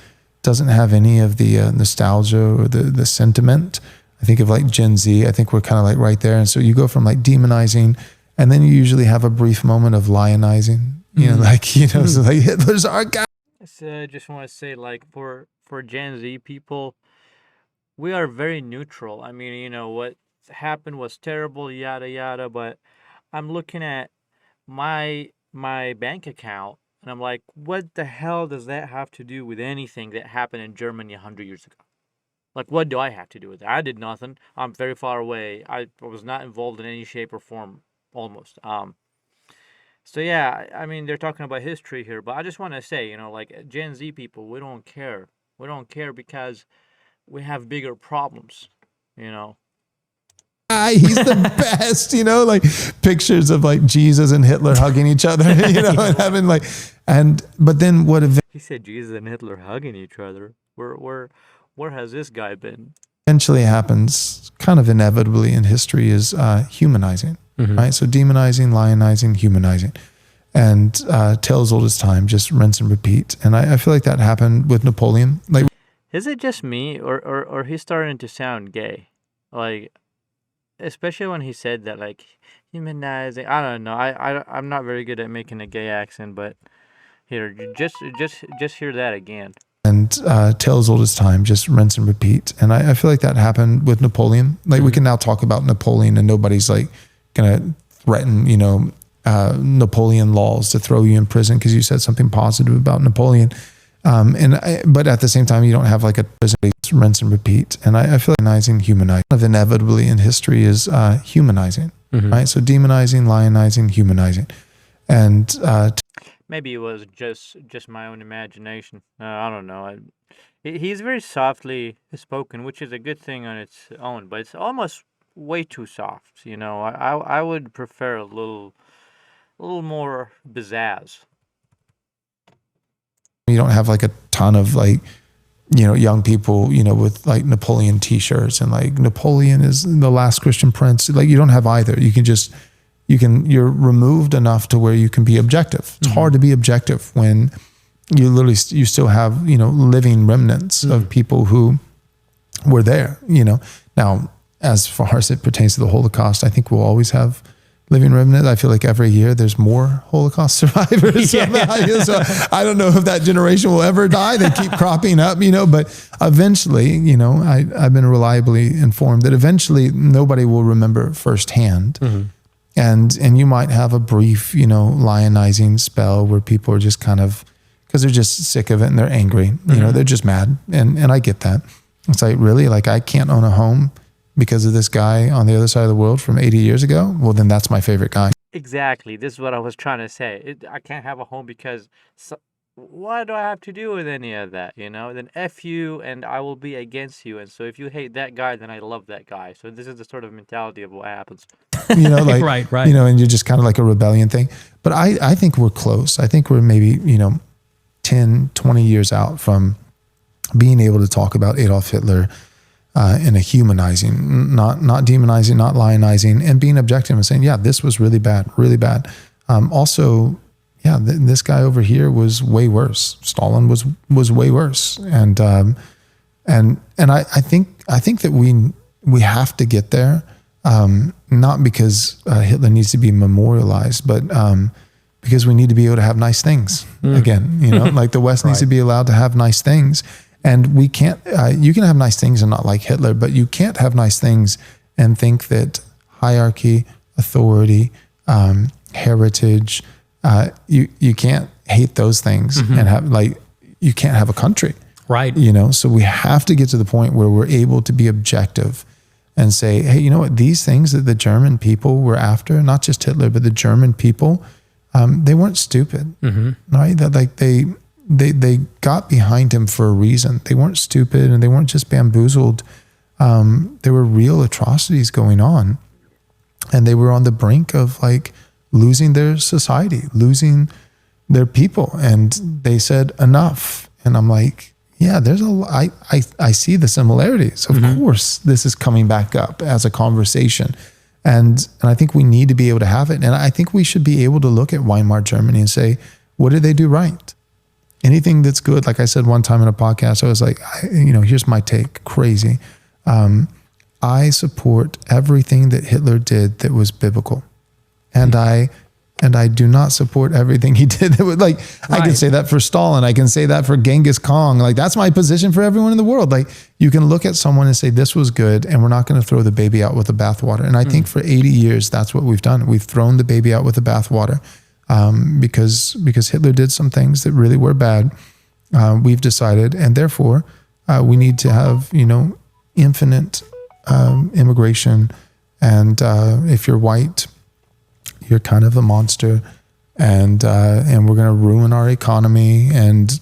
doesn't have any of the nostalgia or the sentiment. I think of like Gen Z, I think we're kind of like right there. And so you go from like demonizing, and then you usually have a brief moment of lionizing, so like Hitler's our guy. So I just want to say, like, for Gen Z people, we are very neutral. I mean, what happened was terrible, yada yada. But I'm looking at my bank account, and I'm like, what the hell does that have to do with anything that happened in Germany 100 years ago? Like, what do I have to do with it? I did nothing. I'm very far away. I was not involved in any shape or form, almost. So yeah, I mean, they're talking about history here, but I just want to say, like Gen Z people, we don't care. We don't care because we have bigger problems, you know. He's the best, like pictures of like Jesus and Hitler hugging each other, and having like, but then what He said Jesus and Hitler hugging each other. Where has this guy been? eventually happens kind of inevitably in history is humanizing, right? So demonizing, lionizing, humanizing. And tale as old as time, just rinse and repeat. And I feel like that happened with Napoleon. Like, is it just me, or he's starting to sound gay? Like, especially when he said that, like, humanizing. I don't know. I'm not very good at making a gay accent, but here, just hear that again. And tale as old as time, just rinse and repeat. And I feel like that happened with Napoleon. Like, we can now talk about Napoleon, and nobody's like gonna threaten, Napoleon laws to throw you in prison because you said something positive about Napoleon. But at the same time, you don't have like a prison, rinse and repeat. And I feel like humanizing kind of inevitably in history is humanizing, right? So demonizing, lionizing, humanizing. And maybe it was just my own imagination. I don't know. He's very softly spoken, which is a good thing on its own, but it's almost way too soft. I would prefer a little more pizzazz. You don't have like a ton of like, young people, with like Napoleon t-shirts and like Napoleon is the last Christian prince. Like, you don't have either. You're removed enough to where you can be objective. It's hard to be objective when you still have, living remnants of people who were there, Now, as far as it pertains to the Holocaust, I think we'll always have living remnants. I feel like every year there's more Holocaust survivors. So I don't know if that generation will ever die. They keep cropping up, but eventually, I've been reliably informed that eventually nobody will remember firsthand. And you might have a brief, lionizing spell where people are just kind of, because they're just sick of it and they're angry, they're just mad. And I get that. It's like, really? Like, I can't own a home because of this guy on the other side of the world from 80 years ago? Well, then that's my favorite guy. Exactly. This is what I was trying to say. I can't have a home because what do I have to do with any of that? Then F you and I will be against you. And so if you hate that guy, then I love that guy. So this is the sort of mentality of what happens. Right. And you're just kind of like a rebellion thing. But I think we're close. I think we're maybe, 10, 20 years out from being able to talk about Adolf Hitler in a humanizing, not demonizing, not lionizing, and being objective and saying, yeah, this was really bad, really bad. Also, yeah, this guy over here was way worse. Stalin was way worse, and I think that we have to get there, not because Hitler needs to be memorialized, but because we need to be able to have nice things again. Like the West needs to be allowed to have nice things. And we can't, you can have nice things and not like Hitler, but you can't have nice things and think that hierarchy, authority, heritage, you can't hate those things and have you can't have a country. Right. So we have to get to the point where we're able to be objective and say, hey, you know what, these things that the German people were after, not just Hitler, but the German people, they weren't stupid, right? That they got behind him for a reason. They weren't stupid and they weren't just bamboozled. There were real atrocities going on, and they were on the brink of like losing their society, losing their people. And they said enough. And I'm like, yeah, I see the similarities. Of course, this is coming back up as a conversation. And I think we need to be able to have it. And I think we should be able to look at Weimar Germany and say, what did they do right? Anything that's good. Like I said one time in a podcast, I was like, here's my take, crazy. I support everything that Hitler did that was biblical. And I and I do not support everything he did. Like, I can say that for Stalin. I can say that for Genghis Khan. Like, that's my position for everyone in the world. Like, you can look at someone and say, this was good, and we're not going to throw the baby out with the bathwater. And I think for 80 years, that's what we've done. We've thrown the baby out with the bathwater because Hitler did some things that really were bad. We've decided, and therefore, we need to have, infinite immigration. And if you're white, you're kind of a monster, and we're going to ruin our economy and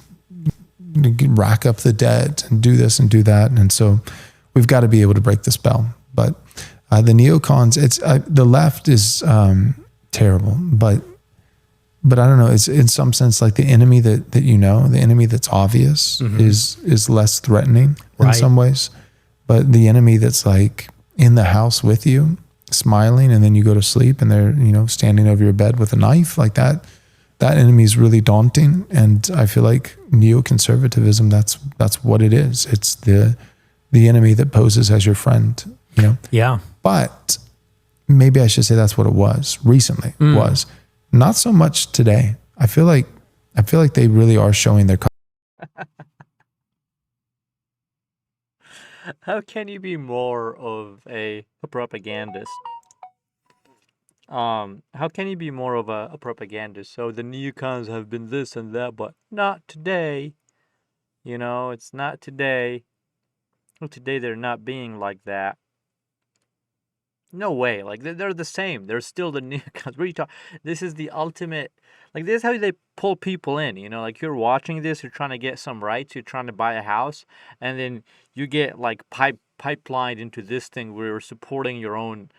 rack up the debt and do this and do that. And so we've got to be able to break the spell. But the neocons, it's the left is terrible, but I don't know. It's in some sense like the enemy that the enemy that's obvious is less threatening in some ways, but the enemy that's like in the house with you, smiling, and then you go to sleep and they're standing over your bed with a knife, like that enemy is really daunting. And I feel like neoconservatism, that's what it is. It's the enemy that poses as your friend, Yeah. But maybe I should say that's what it was recently. Was not so much today. I feel like they really are showing their How can you be more of a propagandist? How can you be more of a propagandist? So the neocons have been this and that, but not today. It's not today. Well, today they're not being like that. No way. Like, they're the same. They're still the neocons. What are you talking? This is the ultimate. Like, this is how they pull people in. Like, you're watching this. You're trying to get some rights. You're trying to buy a house, and then you get like pipelined into this thing where you're supporting your own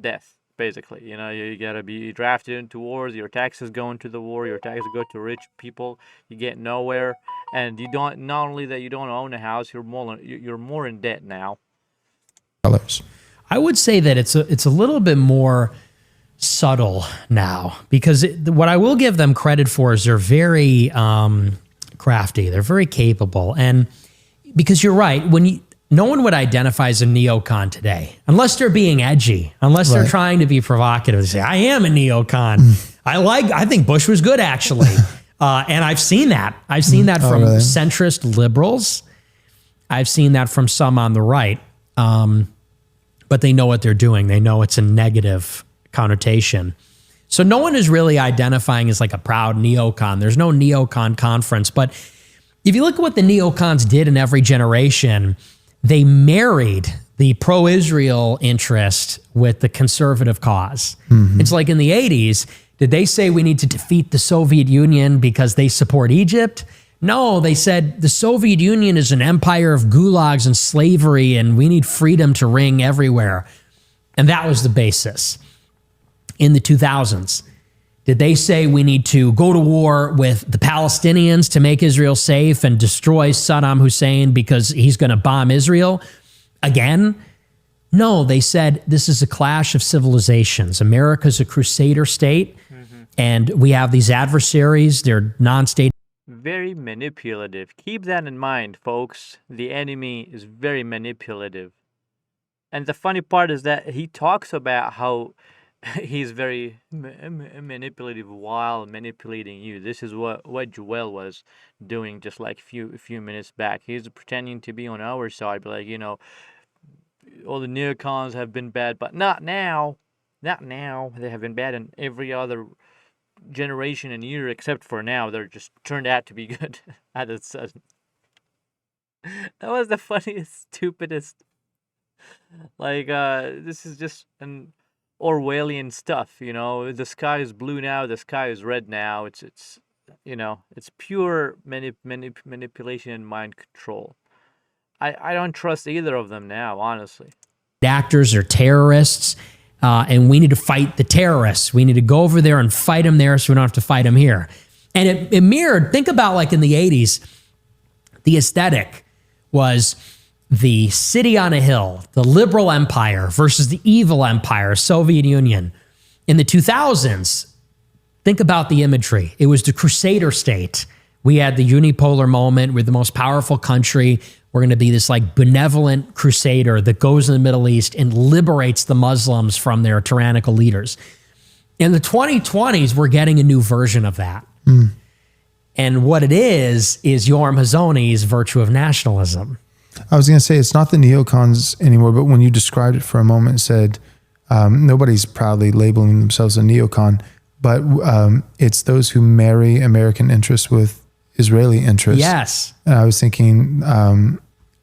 death. Basically, you gotta be drafted into wars. Your taxes go into the war. Your taxes go to rich people. You get nowhere, and you don't. Not only that, you don't own a house. You're more in debt now. colors. I would say that it's a little bit more subtle now, because what I will give them credit for is they're very crafty. They're very capable, and because you're right, no one would identify as a neocon today unless they're being edgy, unless they're trying to be provocative. They say, I am a neocon. I think Bush was good, actually. And I've seen that. I've seen that from centrist liberals. I've seen that from some on the right. But they know what they're doing. They know it's a negative connotation. So no one is really identifying as like a proud neocon. There's no neocon conference. But if you look at what the neocons did in every generation, they married the pro-Israel interest with the conservative cause. It's like in the 80s, did they say we need to defeat the Soviet Union because they support Egypt? No, they said the Soviet Union is an empire of gulags and slavery, and we need freedom to ring everywhere. And that was the basis. In the 2000s, did they say we need to go to war with the Palestinians to make Israel safe and destroy Saddam Hussein because he's going to bomb Israel again? No, they said this is a clash of civilizations. America's a crusader state, and we have these adversaries. They're non-state. Very manipulative. Keep that in mind, folks. The enemy is very manipulative. And the funny part is that he talks about how he's very manipulative while manipulating you. This is what Joel was doing just like a few minutes back. He's pretending to be on our side, but like, all the neocons have been bad, but not now. Not now. They have been bad in every other generation and year except for now. They're just turned out to be good at a sudden. That was the funniest, stupidest. Like, this is just an Orwellian stuff, the sky is blue now, the sky is red now. It's pure manipulation and mind control. I don't trust either of them now, honestly. Actors are terrorists, and we need to fight the terrorists. We need to go over there and fight them there so we don't have to fight them here. And it mirrored, think about like in the 80s, the aesthetic was the city on a hill, the liberal empire versus the evil empire, Soviet Union. In the 2000s, think about the imagery. It was the crusader state. We had the unipolar moment. We're the most powerful country. We're going to be this like benevolent crusader that goes in the Middle East and liberates the Muslims from their tyrannical leaders. In the 2020s, we're getting a new version of that. And what it is Yoram Hazony's virtue of nationalism. I was going to say, it's not the neocons anymore, but when you described it for a moment, said nobody's proudly labeling themselves a neocon, but it's those who marry American interests with Israeli interests. Yes. And I was thinking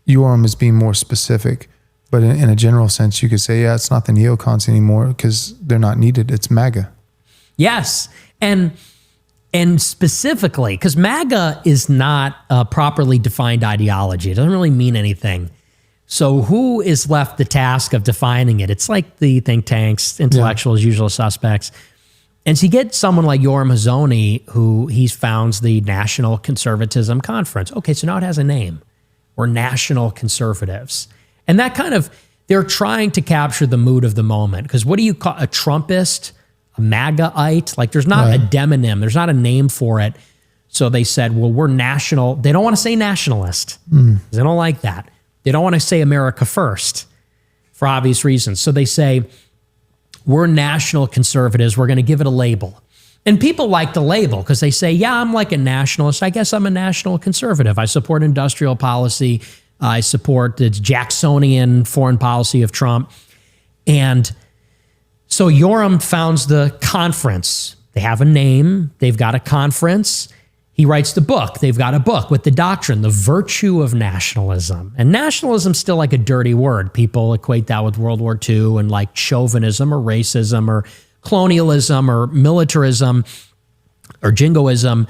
Yoram is being more specific, but in a general sense, you could say, yeah, it's not the neocons anymore because they're not needed. It's MAGA. Yes. And specifically, because MAGA is not a properly defined ideology. It doesn't really mean anything. So who is left the task of defining it? It's like the think tanks, intellectuals, usual suspects. And so you get someone like Yoram Hazony, who he founds the National Conservatism Conference. Okay, so now it has a name. We're National Conservatives. And that kind of, they're trying to capture the mood of the moment. Because what do you call a Trumpist? MAGAite, like there's not a demonym, there's not a name for it. So they said, well, we're national. They don't want to say nationalist. They don't like that. They don't want to say America first for obvious reasons. So they say, we're national conservatives. We're going to give it a label. And people like the label because they say, yeah, I'm like a nationalist. I guess I'm a national conservative. I support industrial policy. I support the Jacksonian foreign policy of Trump. And so Yoram founds the conference. They have a name. They've got a conference. He writes the book. They've got a book with the doctrine, the virtue of nationalism. And nationalism's still like a dirty word. People equate that with World War II and like chauvinism or racism or colonialism or militarism or jingoism.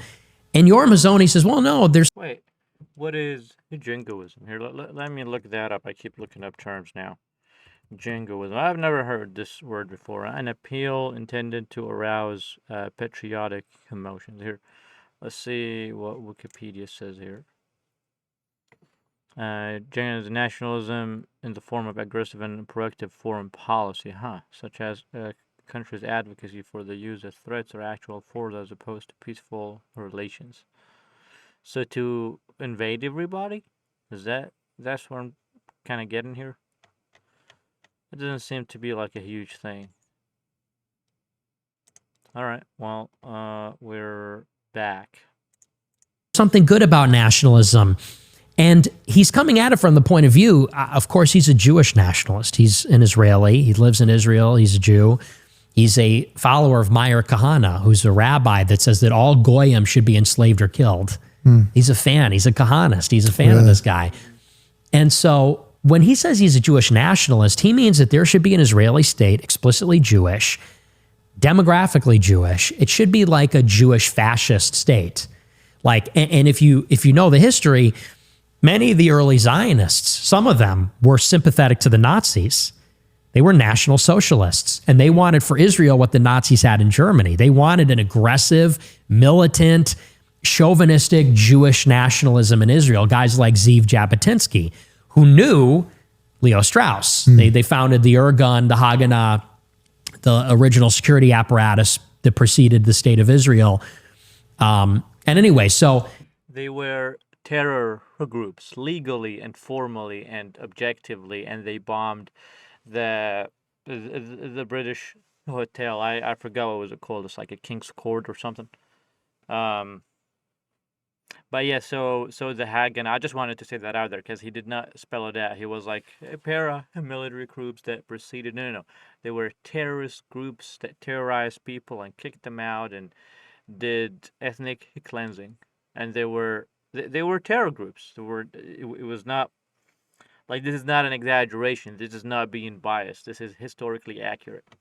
And Yoram Hazony says, well, no, there's... Wait, what is jingoism? Here, let me look that up. I keep looking up terms now. Jingoism. I've never heard this word before. An appeal intended to arouse patriotic emotions. Here, let's see what Wikipedia says here. Jingoism is nationalism in the form of aggressive and proactive foreign policy, such as countries' advocacy for the use of threats or actual force as opposed to peaceful relations. So to invade everybody? That's what I'm kind of getting here? It doesn't seem to be like a huge thing. All right, well, we're back. Something good about nationalism. And he's coming at it from the point of view, of course, he's a Jewish nationalist. He's an Israeli. He lives in Israel. He's a Jew. He's a follower of Meir Kahana, who's a rabbi that says that all Goyim should be enslaved or killed. He's a fan. He's a Kahanist. He's a fan of this guy. And so when he says he's a Jewish nationalist, he means that there should be an Israeli state explicitly Jewish, demographically Jewish. It should be like a Jewish fascist state. Like, and if you know the history, many of the early Zionists, some of them were sympathetic to the Nazis. They were National Socialists, and they wanted for Israel what the Nazis had in Germany. They wanted an aggressive, militant, chauvinistic Jewish nationalism in Israel. Guys like Zeev Jabotinsky, who knew Leo Strauss. They founded the Irgun, the Haganah, the original security apparatus that preceded the state of Israel. And anyway, so... They were terror groups, legally and formally and objectively, and they bombed the British hotel. I forgot what was it called. It's like a King's Court or something. But yeah, so the Hagan, I just wanted to say that out there because he did not spell it out. He was like paramilitary groups that proceeded. No. They were terrorist groups that terrorized people and kicked them out and did ethnic cleansing. And they were terror groups. It was not, like, this is not an exaggeration. This is not being biased. This is historically accurate.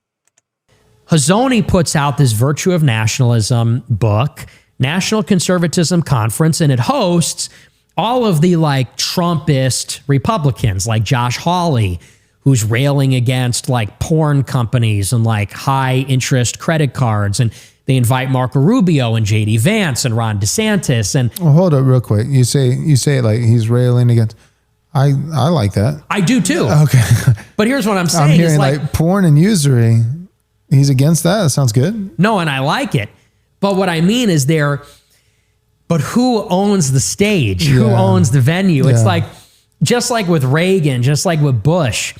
Hazony puts out this Virtue of Nationalism book, National Conservatism Conference, and it hosts all of the like Trumpist Republicans like Josh Hawley, who's railing against like porn companies and like high interest credit cards. And they invite Marco Rubio and J.D. Vance and Ron DeSantis. And well, hold up real quick. You say it like he's railing against. I like that. I do too. Okay. But here's what I'm saying. I'm hearing like porn and usury. He's against that. That sounds good. No, and I like it. But what I mean is but who owns the stage? Yeah. Who owns the venue? Yeah. It's like, just like with Reagan, just like with Bush,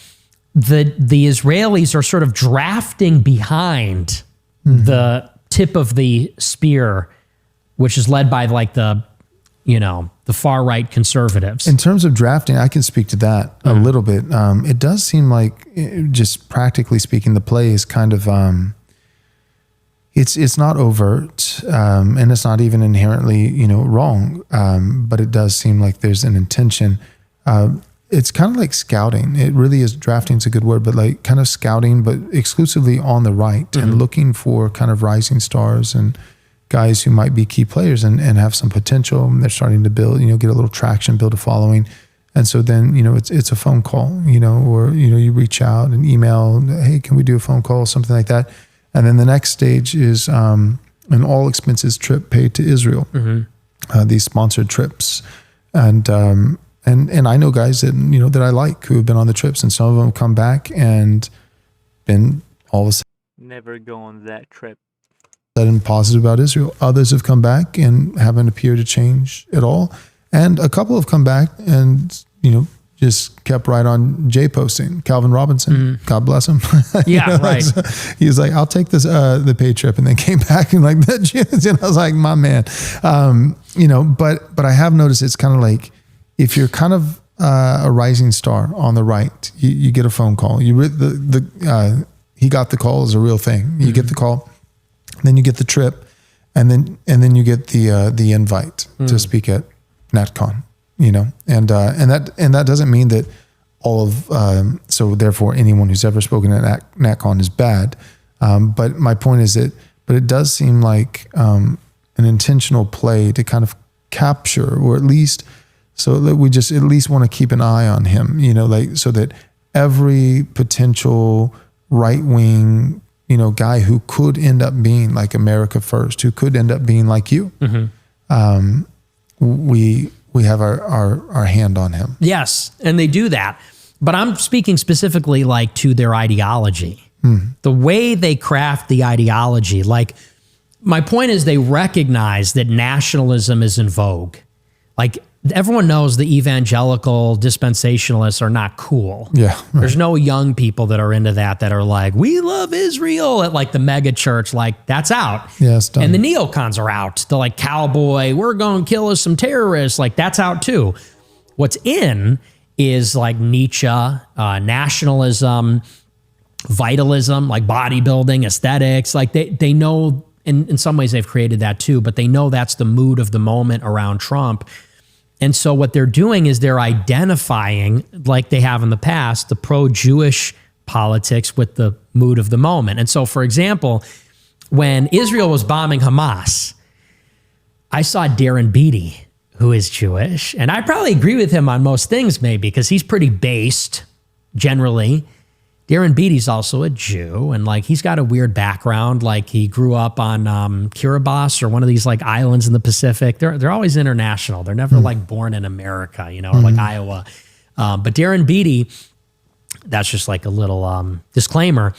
the Israelis are sort of drafting behind the tip of the spear, which is led by like the far right conservatives. In terms of drafting, I can speak to that a little bit. It does seem like, just practically speaking, the play is kind of, it's not overt, and it's not even inherently, wrong. But it does seem like there's an intention. It's kind of like scouting. It really is. Drafting is a good word, but like kind of scouting, but exclusively on the right and looking for kind of rising stars and guys who might be key players and have some potential. And they're starting to build, get a little traction, build a following. And so then, it's a phone call, or, you reach out and email, hey, can we do a phone call? Something like that. And then the next stage is an all expenses trip paid to Israel, these sponsored trips. And I know guys that, that I like who have been on the trips, and some of them come back and been all of a Never go on that trip. sudden positive about Israel. Others have come back and haven't appeared to change at all. And a couple have come back and, just kept right on J posting. Calvin Robinson, God bless him. Yeah, right. So he was like, I'll take this, the paid trip, and then came back and like that. And I was like, my man, but I have noticed it's kind of like, if you're kind of a rising star on the right, you get a phone call. He got the call is a real thing. You get the call, then you get the trip, and then you get the invite to speak at NatCon. And that doesn't mean that all of so therefore anyone who's ever spoken at NatCon is bad. But my point is but it does seem like an intentional play to kind of capture, or at least. So that we just at least want to keep an eye on him, so that every potential right-wing, guy who could end up being like America First, who could end up being like you, we have our hand on him. Yes, and they do that. But I'm speaking specifically like to their ideology. The way they craft the ideology, like my point is they recognize that nationalism is in vogue. Like, everyone knows the evangelical dispensationalists are not cool. Yeah. Right. There's no young people that are into that are like, we love Israel at like the mega church. Like, that's out. Yeah, it's done. And the neocons are out. They're like, cowboy, we're going to kill us some terrorists. Like, that's out too. What's in is like Nietzsche, nationalism, vitalism, like bodybuilding, aesthetics. Like they know, in some ways they've created that too, but they know that's the mood of the moment around Trump. And so what they're doing is they're identifying, like they have in the past, the pro-Jewish politics with the mood of the moment. And so, for example, when Israel was bombing Hamas, I saw Darren Beattie, who is Jewish, and I probably agree with him on most things maybe, because he's pretty based generally. Darren Beattie's also a Jew, and like he's got a weird background. Like he grew up on Kiribati or one of these like islands in the Pacific. They're always international. They're never like born in America, or like Iowa. But Darren Beattie, that's just like a little disclaimer.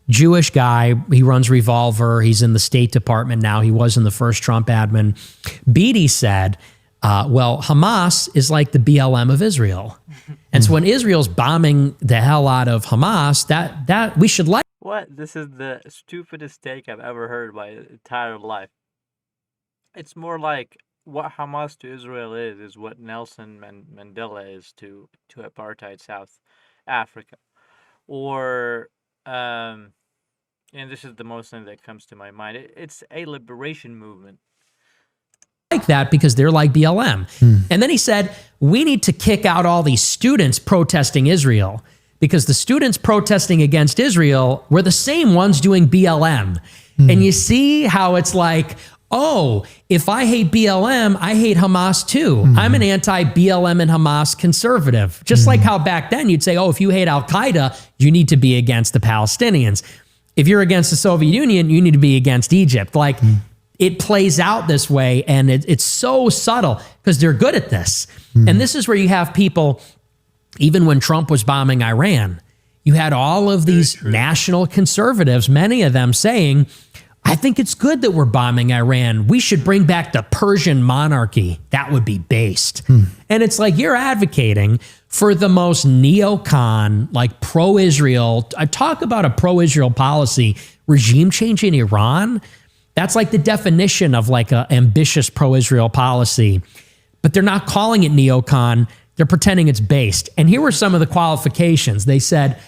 Jewish guy. He runs Revolver. He's in the State Department now. He was in the first Trump admin. Beattie said, well, Hamas is like the BLM of Israel. And so when Israel's bombing the hell out of Hamas, that we should like. What? This is the stupidest take I've ever heard my entire life. It's more like what Hamas to Israel is what Nelson Mandela is to apartheid South Africa. Or, and this is the most thing that comes to my mind, it's a liberation movement. Like that because they're like BLM. And then he said, we need to kick out all these students protesting Israel because the students protesting against Israel were the same ones doing BLM. And you see how it's like, oh, if I hate BLM, I hate Hamas too. I'm an anti-BLM and Hamas conservative. Just like how back then you'd say, oh, if you hate Al-Qaeda, you need to be against the Palestinians. If you're against the Soviet Union, you need to be against Egypt. Like, it plays out this way, and it's so subtle because they're good at this. And this is where you have people, even when Trump was bombing Iran, you had all of these national conservatives, many of them saying, I think it's good that we're bombing Iran. We should bring back the Persian monarchy. That would be based. And it's like you're advocating for the most neocon, like pro-Israel. I talk about a pro-Israel policy, regime change in Iran. That's like the definition of like an ambitious pro-Israel policy. But they're not calling it neocon. They're pretending it's based. And here were some of the qualifications. They said,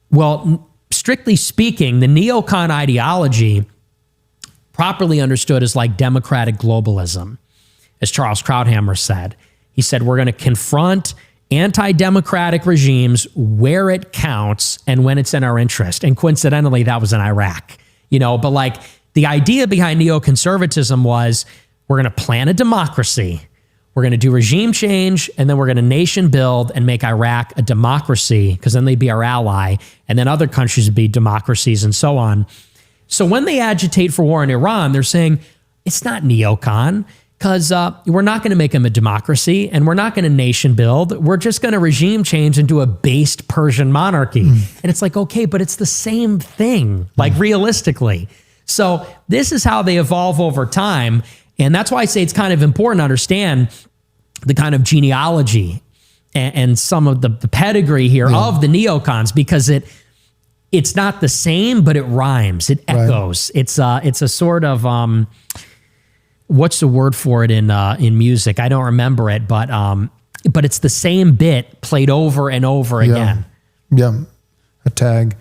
well, strictly speaking, the neocon ideology, properly understood as like democratic globalism, as Charles Krauthammer said. He said, we're going to confront anti-democratic regimes where it counts and when it's in our interest. And coincidentally, that was in Iraq. But like the idea behind neoconservatism was we're going to plan a democracy. We're going to do regime change, and then we're going to nation build and make Iraq a democracy, because then they'd be our ally, and then other countries would be democracies and so on. So when they agitate for war in Iran, they're saying it's not neocon, because we're not going to make them a democracy, and we're not going to nation build. We're just going to regime change into a based Persian monarchy. And it's like, okay, but it's the same thing, like realistically. So this is how they evolve over time. And that's why I say it's kind of important to understand the kind of genealogy and some of the pedigree here of the neocons, because it's not the same, but it rhymes. It echoes. Right. It's a sort of what's the word for it in music? I don't remember it, but it's the same bit played over and over again. Yeah, a tag.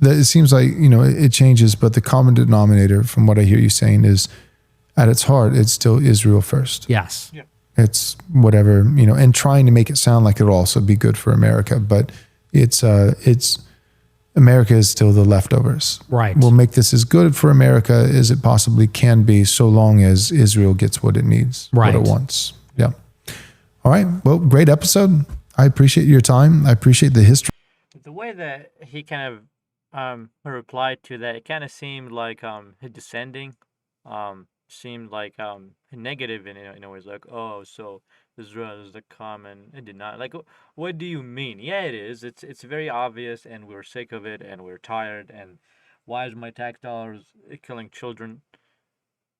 It seems like it changes, but the common denominator, from what I hear you saying, is at its heart, it's still Israel first. Yes. Yeah. It's whatever, and trying to make it sound like it'll also be good for America, but it's America is still the leftovers. Right. We'll make this as good for America as it possibly can be, so long as Israel gets what it needs, what it wants. Yeah. All right. Well, great episode. I appreciate your time. I appreciate the history. The way that he kind of replied to that, it kind of seemed like descending, seemed like negative in a way. It's like, oh, so Israel is the common denial. Like, what do you mean? Yeah, it is. It's very obvious, and we're sick of it, and we're tired. And why is my tax dollars killing children?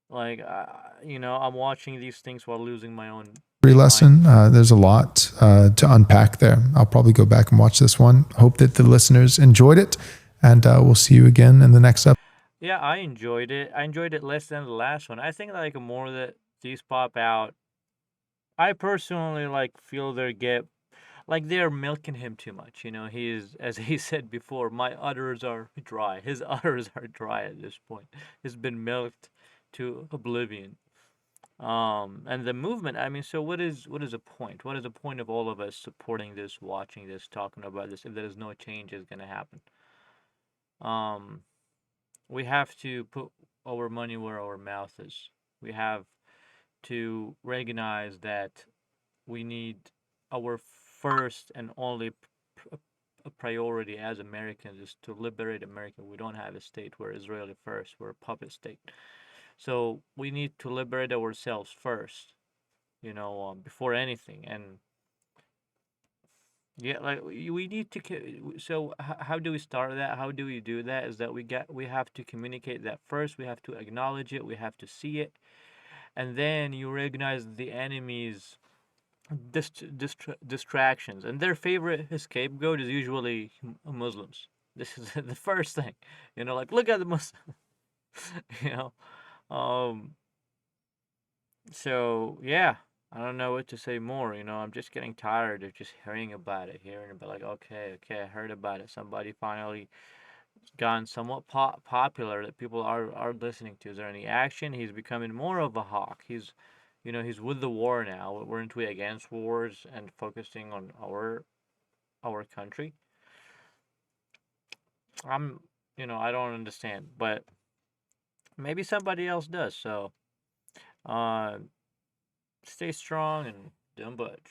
Like, I'm watching these things while losing my own lesson. There's a lot to unpack there. I'll probably go back and watch this one. Hope that the listeners enjoyed it, and we'll see you again in the next episode. Yeah, I enjoyed it. I enjoyed it less than the last one. I think like more that these pop out, I personally feel they're milking him too much. He's, as he said before, my udders are dry. His udders are dry at this point. He's been milked to oblivion. And the movement, so what is the point? What is the point of all of us supporting this, watching this, talking about this, if there is no change is going to happen? We have to put our money where our mouth is. We have to recognize that we need our first and only priority as Americans is to liberate America. We don't have a state. We're Israeli first. We're a puppet state. So we need to liberate ourselves first, before anything. And yeah, we need to. So how do we start that? How do we do that? Is that we have to communicate that first. We have to acknowledge it. We have to see it, and then you recognize the enemy's distractions, and their favorite scapegoat is usually Muslims. This is the first thing, look at the Muslims, So yeah, I don't know what to say more. I'm just getting tired of just hearing about okay, I heard about it. Somebody finally gotten somewhat popular that people are listening to. Is there any action? He's becoming more of a hawk. He's with the war now. Weren't we against wars and focusing on our country? I don't understand, but maybe somebody else does. So, stay strong and don't budge.